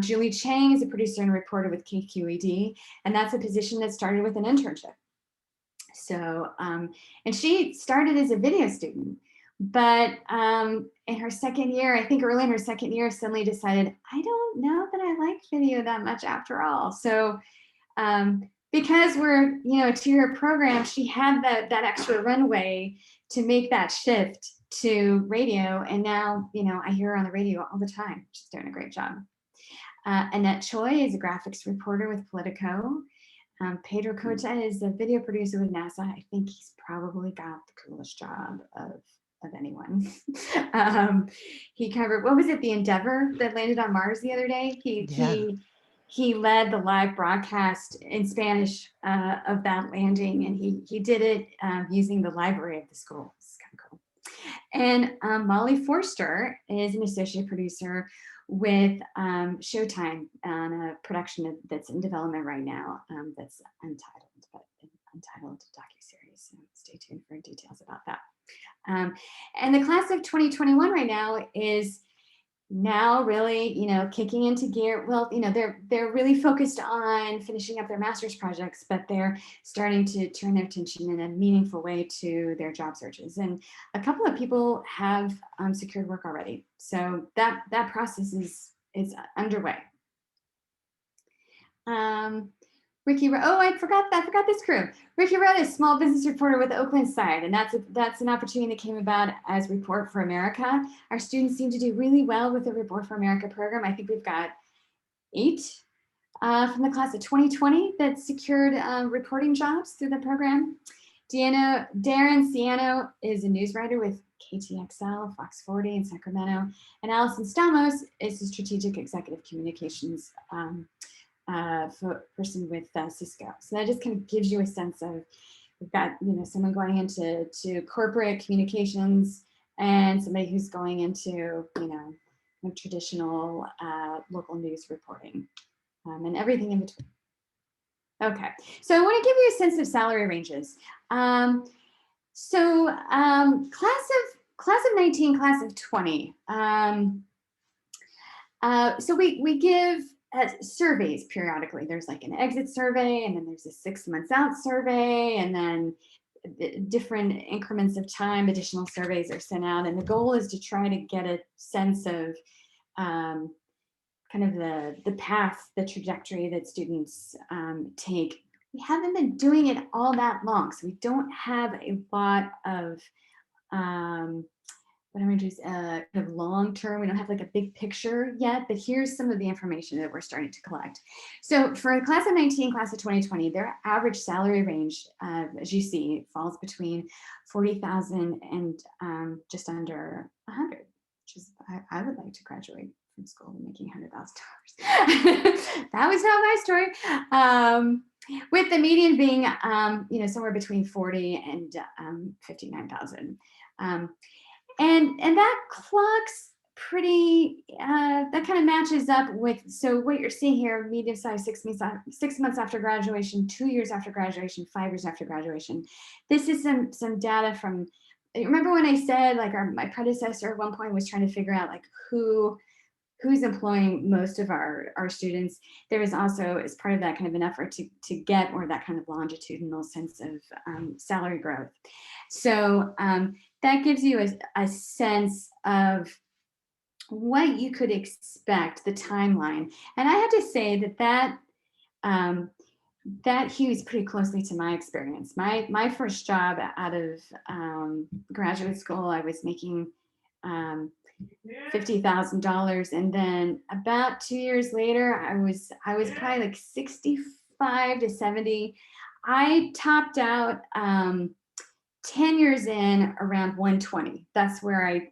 Julie Chang is a producer and reporter with KQED, and that's a position that started with an internship. So, and she started as a video student, but in her second year, I think early in her second year, suddenly decided, I don't know that I like video that much after all. So because we're, you know, a 2-year program, she had that extra runway to make that shift to radio. And now, you know, I hear her on the radio all the time. She's doing a great job. Annette Choi is a graphics reporter with Politico. Pedro Cota is a video producer with NASA. I think he's probably got the coolest job of anyone. He covered, what was it, the Endeavour that landed on Mars the other day? He led the live broadcast in Spanish of that landing, and he did it using the library of the school. It's kind of cool. And Molly Forster is an associate producer with Showtime on a production that's in development right now, that's untitled docuseries. So stay tuned for details about that. And the class of 2021 right now is now really, you know, kicking into gear. Well, you know, they're really focused on finishing up their master's projects, but they're starting to turn their attention in a meaningful way to their job searches. And a couple of people have secured work already. So that process is underway. Ricky, oh, I forgot this crew. Ricky Rudd is small business reporter with the Oakland Side, and that's an opportunity that came about as Report for America. Our students seem to do really well with the Report for America program. I think we've got 8 from the class of 2020 that secured reporting jobs through the program. Darren Ciano is a news writer with KTXL, Fox 40 in Sacramento, and Allison Stamos is a strategic executive communications person with Cisco. So that just kind of gives you a sense of, we've got, you know, someone going into corporate communications and somebody who's going into, you know, traditional local news reporting and everything in between. Okay, so I want to give you a sense of salary ranges. So class of 19, class of 20. So we give surveys periodically. There's like an exit survey, and then there's a 6 months out survey, and then different increments of time, additional surveys are sent out. And the goal is to try to get a sense of kind of the path, the trajectory that students take. We haven't been doing it all that long, so we don't have a lot of what I'm going to do is kind of long term. We don't have like a big picture yet, but here's some of the information that we're starting to collect. So for a class of 19, class of 2020, their average salary range, as you see, falls between 40,000 and just under 100, which is, I would like to graduate from school making $100,000. That was not my story. With the median being, somewhere between 40 and 59,000. And that clocks pretty, that kind of matches up with, so what you're seeing here, medium size, 6 months after graduation, 2 years after graduation, 5 years after graduation. This is some data from, remember when I said like my predecessor at one point was trying to figure out like who's employing most of our students. There was also, as part of that, kind of an effort to get more that kind of longitudinal sense of salary growth. So that gives you a sense of what you could expect, the timeline. And I have to say that hews pretty closely to my experience. My first job out of graduate school, I was making $50,000, and then about 2 years later, I was probably like 65 to 70. I topped out 10 years in around 120. That's where I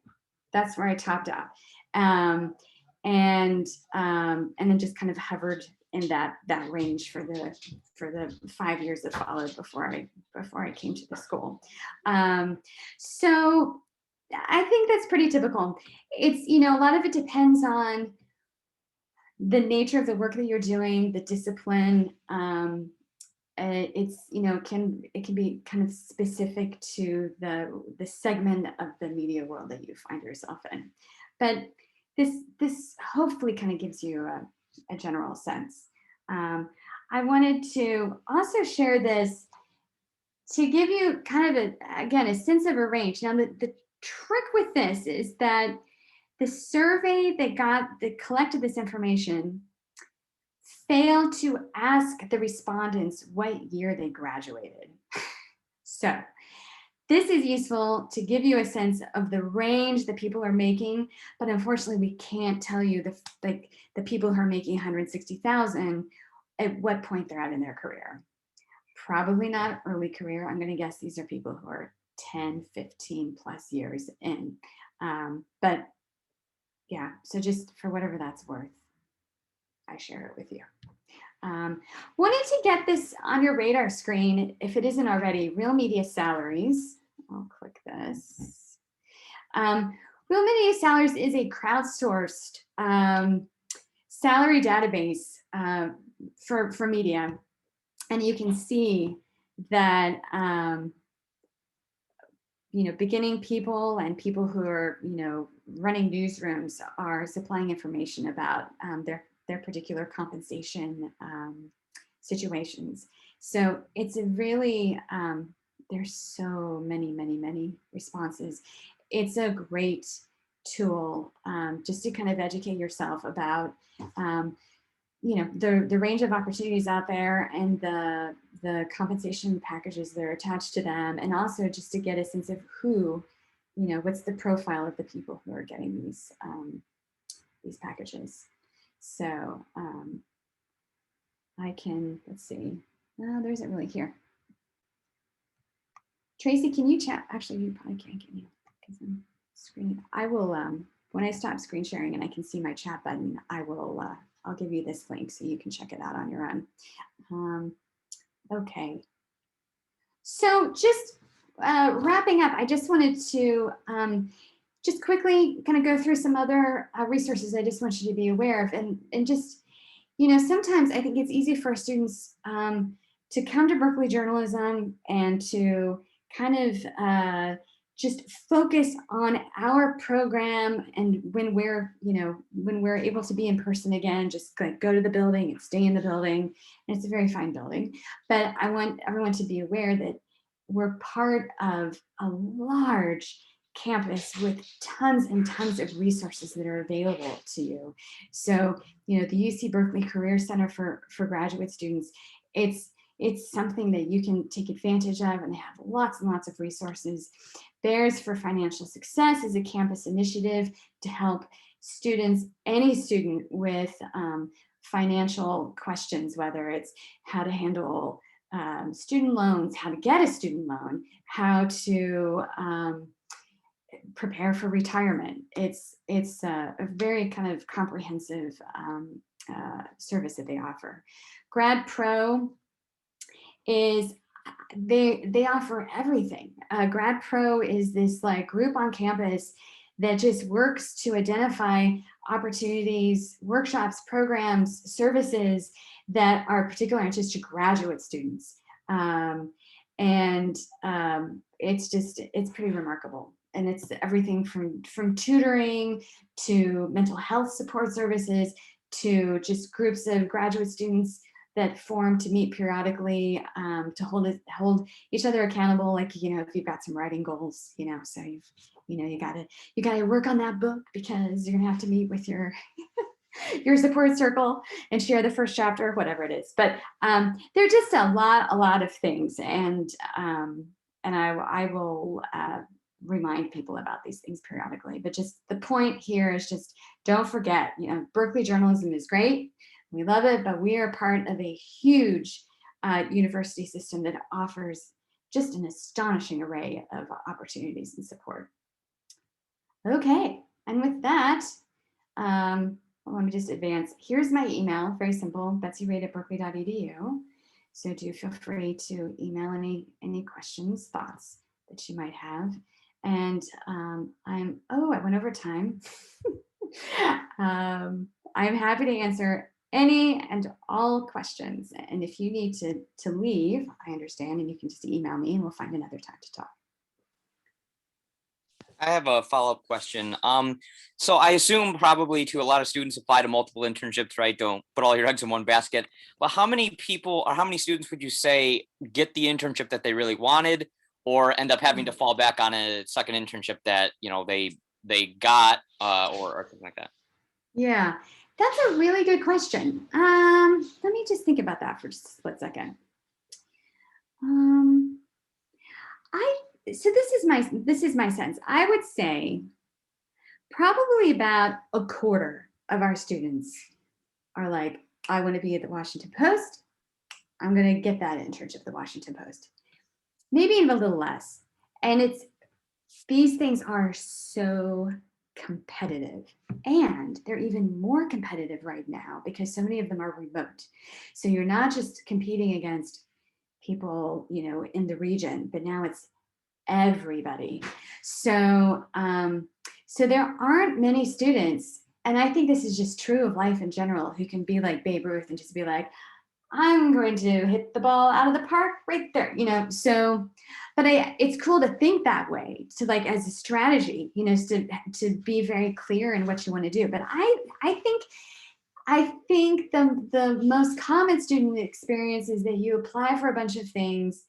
topped out, and then just kind of hovered in that range for the 5 years that followed before I came to the school. So I think that's pretty typical. It's, a lot of it depends on the nature of the work that you're doing, the discipline. It's, it can be kind of specific to the segment of the media world that you find yourself in. But this hopefully kind of gives you a general sense. I wanted to also share this to give you kind of a sense of a range. Now, the trick with this is that the survey that collected this information failed to ask the respondents what year they graduated. So this is useful to give you a sense of the range that people are making, but unfortunately we can't tell you the people who are making 160,000 at what point they're at in their career. Probably not early career. I'm going to guess these are people who are 10, 15 plus years in. But yeah, so just for whatever that's worth, I share it with you. Wanted to get this on your radar screen, if it isn't already, Real Media Salaries. I'll click this. Real Media Salaries is a crowdsourced salary database for media. And you can see that beginning people and people who are running newsrooms are supplying information about their particular compensation situations. So it's a really there's so many responses. It's a great tool just to kind of educate yourself about the range of opportunities out there and the compensation packages that are attached to them, and also just to get a sense of what's the profile of the people who are getting these packages. So I can, let's see, no, there isn't really here. Tracy, can you chat? Actually, you probably can't, can you? Because I'm screen. I will, when I stop screen sharing and I can see my chat button, I'll give you this link so you can check it out on your own. Okay. So just wrapping up, I just wanted to just quickly kind of go through some other resources I just want you to be aware of. And just, sometimes I think it's easy for students to come to Berkeley journalism and to kind of just focus on our program. And when we're, when we're able to be in person again, just like go to the building and stay in the building. And it's a very fine building. But I want everyone to be aware that we're part of a large campus with tons and tons of resources that are available to you. So, the UC Berkeley Career Center for graduate students, it's something that you can take advantage of, and they have lots and lots of resources. Bears for Financial Success is a campus initiative to help students, any student with financial questions, whether it's how to handle student loans, how to get a student loan, how to prepare for retirement. It's a very kind of comprehensive service that they offer. Grad Pro is they offer everything. Grad Pro is this like group on campus that just works to identify opportunities, workshops, programs, services that are particular interest to graduate students. It's pretty remarkable. And it's everything from tutoring to mental health support services to just groups of graduate students that form to meet periodically, to hold each other accountable. Like, if you've got some writing goals, so you gotta work on that book because you're gonna have to meet with your your support circle and share the first chapter, whatever it is. But there are just a lot of things, and I will remind people about these things periodically. But just the point here is just don't forget, Berkeley journalism is great. We love it, but we are part of a huge university system that offers just an astonishing array of opportunities and support. Okay, and with that, let me just advance. Here's my email, very simple, betsyrade@berkeley.edu. So do feel free to email any questions, thoughts that you might have. And I went over time. I'm happy to answer any and all questions. And if you need to leave, I understand, and you can just email me and we'll find another time to talk. I have a follow-up question. So I assume probably to a lot of students apply to multiple internships, right? Don't put all your eggs in one basket. But how many people or how many students would you say get the internship that they really wanted, or end up having to fall back on a second internship that they got or something like that? Yeah, that's a really good question. Let me just think about that for just a split second. So this is my sense. I would say probably about a quarter of our students are like, I want to be at the Washington Post. I'm going to get that internship at the Washington Post. Maybe even a little less. And these things are so competitive, and they're even more competitive right now because so many of them are remote. So you're not just competing against people, in the region, but now it's everybody. So there aren't many students, and I think this is just true of life in general, who can be like Babe Ruth and just be like, I'm going to hit the ball out of the park right there, so, but it's cool to think that way, to like as a strategy, to be very clear in what you want to do. But I think the most common student experience is that you apply for a bunch of things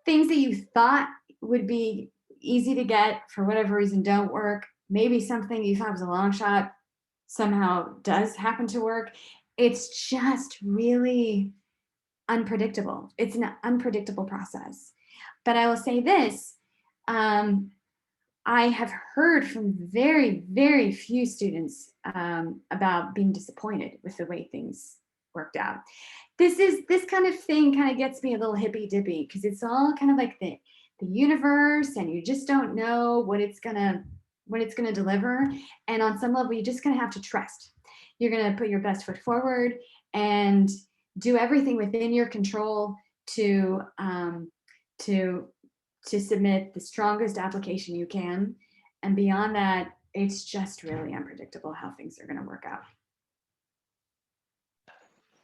that you thought would be easy to get, for whatever reason don't work. Maybe something you thought was a long shot somehow does happen to work. It's just really unpredictable. It's an unpredictable process. But I will say this, I have heard from very, very few students about being disappointed with the way things worked out. This kind of thing kind of gets me a little hippy dippy, because it's all kind of like the universe, and you just don't know what it's gonna deliver. And on some level, you're just gonna have to trust. You're gonna put your best foot forward and do everything within your control to submit the strongest application you can. And beyond that, it's just really unpredictable how things are going to work out.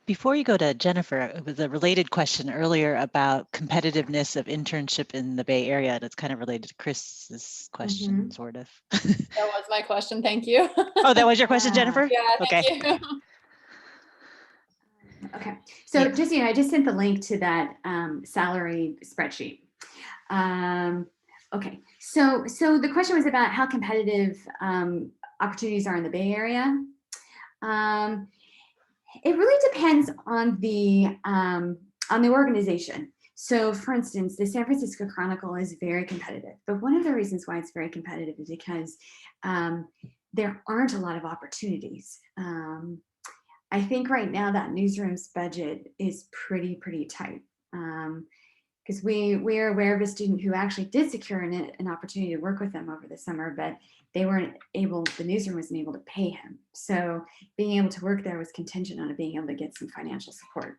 Before you go to Jennifer, it was a related question earlier about competitiveness of internship in the Bay Area. And it's kind of related to Chris's question, sort of. That was my question. Thank you. Oh, that was your question, Jennifer? Yeah, Okay. thank you. Okay, so Yeah. just, I just sent the link to that salary spreadsheet. Okay, so the question was about how competitive opportunities are in the Bay Area. It really depends on the organization. So for instance, the San Francisco Chronicle is very competitive, but one of the reasons why it's very competitive is because there aren't a lot of opportunities. I think right now that newsroom's budget is pretty tight, because we're aware of a student who actually did secure an opportunity to work with them over the summer, but they weren't able, the newsroom wasn't able to pay him. So being able to work there was contingent on being able to get some financial support.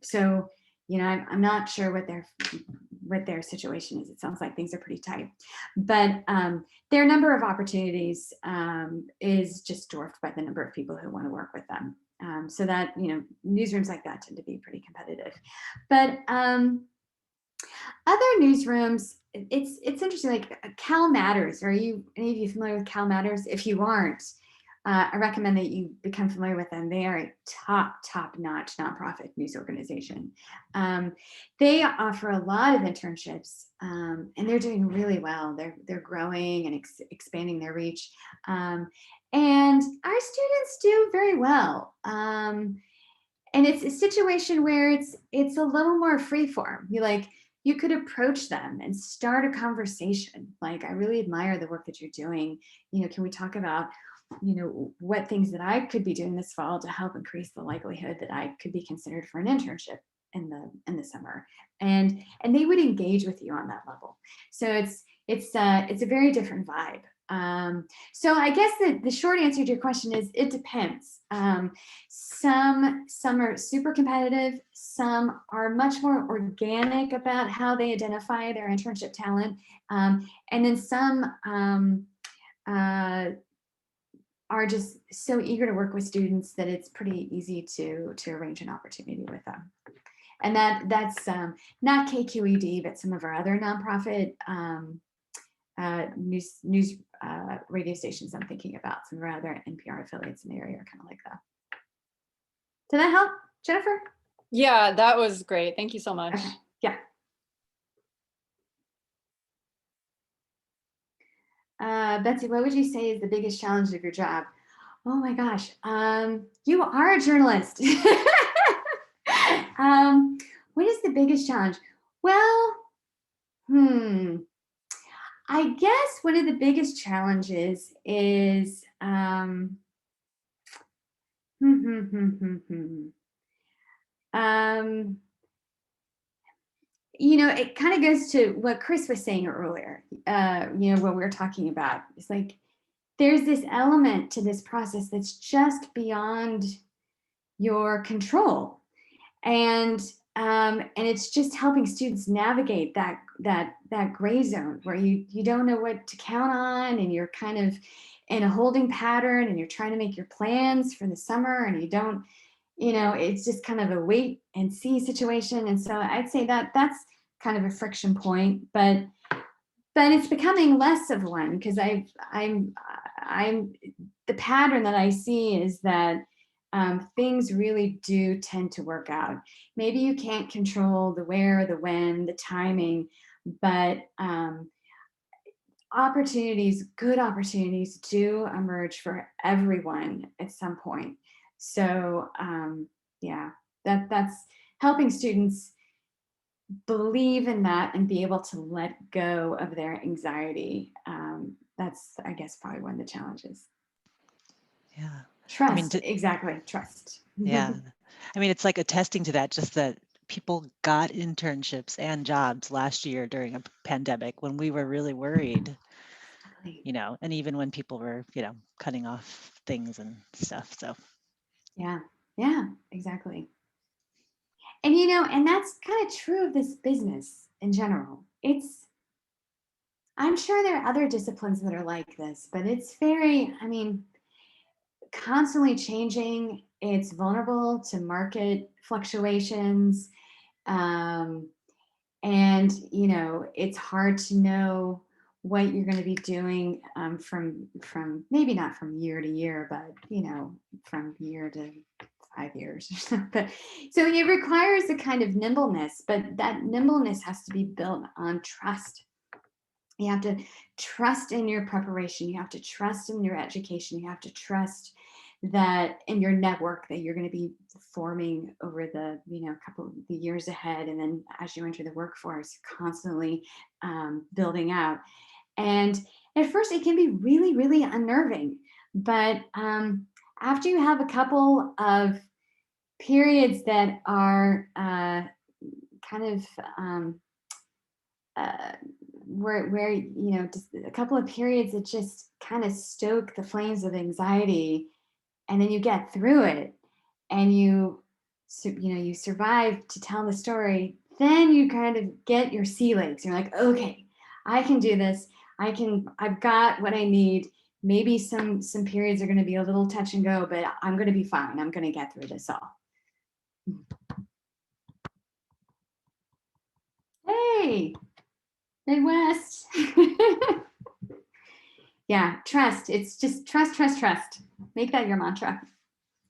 So, I'm not sure what their situation is. It sounds like things are pretty tight, but their number of opportunities is just dwarfed by the number of people who want to work with them. So that, newsrooms like that tend to be pretty competitive. But other newsrooms, it's interesting, like Cal Matters. Are any of you familiar with Cal Matters? If you aren't, I recommend that you become familiar with them. They are a top-notch nonprofit news organization. They offer a lot of internships, and they're doing really well. They're growing and expanding their reach, and our students do very well. And it's a situation where it's a little more freeform. You could approach them and start a conversation. Like, I really admire the work that you're doing. Can we talk about, what things that I could be doing this fall to help increase the likelihood that I could be considered for an internship in the summer? And they would engage with you on that level. So it's a very different vibe. So I guess the short answer to your question is it depends. Some are super competitive. Some are much more organic about how they identify their internship talent. And then some are just so eager to work with students that it's pretty easy to arrange an opportunity with them. And that's not KQED, but some of our other nonprofit news radio stations I'm thinking about. Some of our other NPR affiliates in the area are kind of like that. Did that help, Jennifer? Yeah, that was great. Thank you so much. Okay. Yeah. Betsy, what would you say is the biggest challenge of your job? Oh my gosh, you are a journalist. What is the biggest challenge? Well, I guess one of the biggest challenges is it kind of goes to what Chris was saying earlier, what we were talking about. It's like, there's this element to this process that's just beyond your control. And it's just helping students navigate that gray zone where you don't know what to count on, and you're kind of in a holding pattern, and you're trying to make your plans for the summer, and you don't, it's just kind of a wait and see situation. And so I'd say that's kind of a friction point, but it's becoming less of one, because I'm the pattern that I see is that things really do tend to work out. Maybe you can't control the where, the when, the timing, but good opportunities do emerge for everyone at some point. So yeah, that's helping students believe in that and be able to let go of their anxiety. That's, I guess, probably one of the challenges. Yeah. Trust, exactly, trust. Yeah. It's like attesting to that, just that people got internships and jobs last year during a pandemic when we were really worried, and even when people were, cutting off things and stuff. So yeah, exactly. And and that's kind of true of this business in general. I'm sure there are other disciplines that are like this, but it's very, constantly changing. it's vulnerable to market fluctuations. And, you know, it's hard to know what you're going to be doing from maybe not from year to year, but, you know, from year to 5 years or something. So it requires a kind of nimbleness, but that nimbleness has to be built on trust. You have to trust in your preparation. You have to trust in your education. You have to trust that in your network that you're going to be forming over the, you know, couple of the years ahead. And then as you enter the workforce, constantly building out. And at first it can be really, really unnerving. But after you have a couple of periods that are kind of where you know, just a couple of periods that just kind of stoke the flames of anxiety, and then you get through it, and you know, you survive to tell the story, then you kind of get your sea legs. You're like, okay, I can do this. I've got what I need. Maybe some periods are going to be a little touch and go, but I'm going to be fine. I'm going to get through this all. Hey, Midwest. Yeah, trust. It's just trust, trust, trust. Make that your mantra.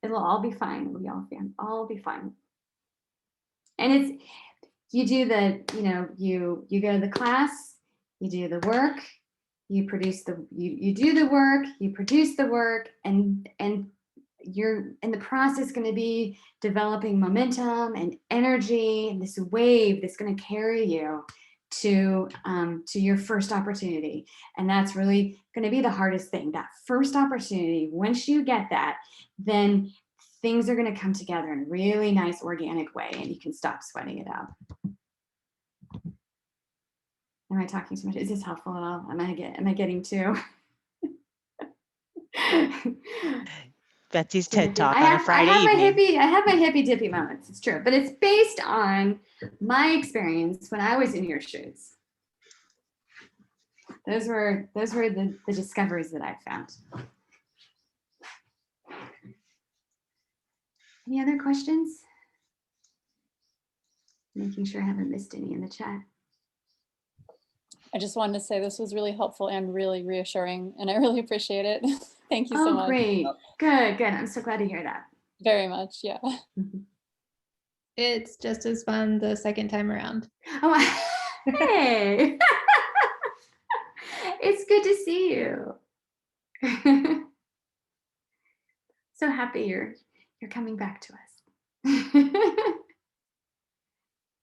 It'll all be fine. It'll be all be fine. And it's, you do the, you know, you go to the class, you do the work, you produce the, you do the work, you produce the work, and you're in the process going to be developing momentum and energy and this wave that's going to carry you to your first opportunity. And that's really going to be the hardest thing, that first opportunity. Once you get that, then things are going to come together in a really nice organic way, and you can stop sweating it out. Am I talking too much? Is this helpful at all? Am I getting too? Betsy's TED Talk on a Friday evening. I have my hippy dippy moments. It's true, but it's based on my experience when I was in your shoes. Those were the discoveries that I found. Any other questions? Making sure I haven't missed any in the chat. I just wanted to say this was really helpful and really reassuring, and I really appreciate it. Thank you so much. Oh, great. Good. I'm so glad to hear that. Very much, yeah. It's just as fun the second time around. Oh, hey. It's good to see you. So happy you're coming back to us.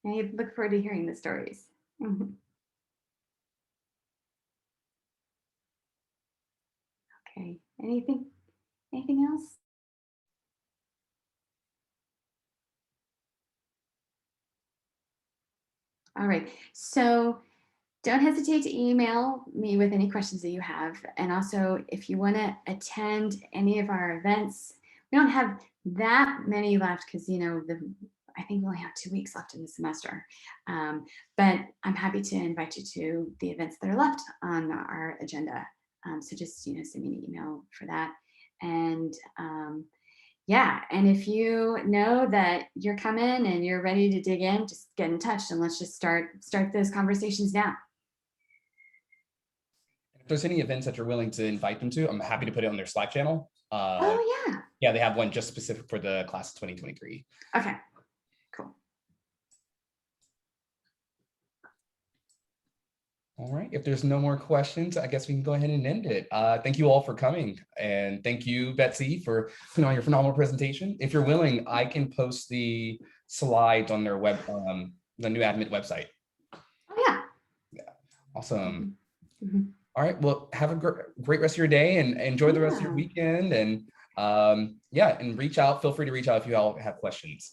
I look forward to hearing the stories. Okay, anything else? All right, so don't hesitate to email me with any questions that you have. And also, if you want to attend any of our events, we don't have that many left because, you know, I think we only have 2 weeks left in the semester. But I'm happy to invite you to the events that are left on our agenda. So just, you know, send me an email for that. And yeah, and if you know that you're coming and you're ready to dig in, just get in touch and let's just start those conversations now. If there's any events that you're willing to invite them to, I'm happy to put it on their Slack channel. Oh yeah. Yeah, they have one just specific for the class of 2023. Okay, cool. All right, if there's no more questions, I guess we can go ahead and end it. Thank you all for coming. And thank you, Betsy, for your phenomenal presentation. If you're willing, I can post the slides on their web, the new Admit website. Oh yeah. Yeah, awesome. Mm-hmm. All right, well, have a great rest of your day and enjoy the rest of your weekend. And yeah, and reach out, feel free to reach out if you all have questions.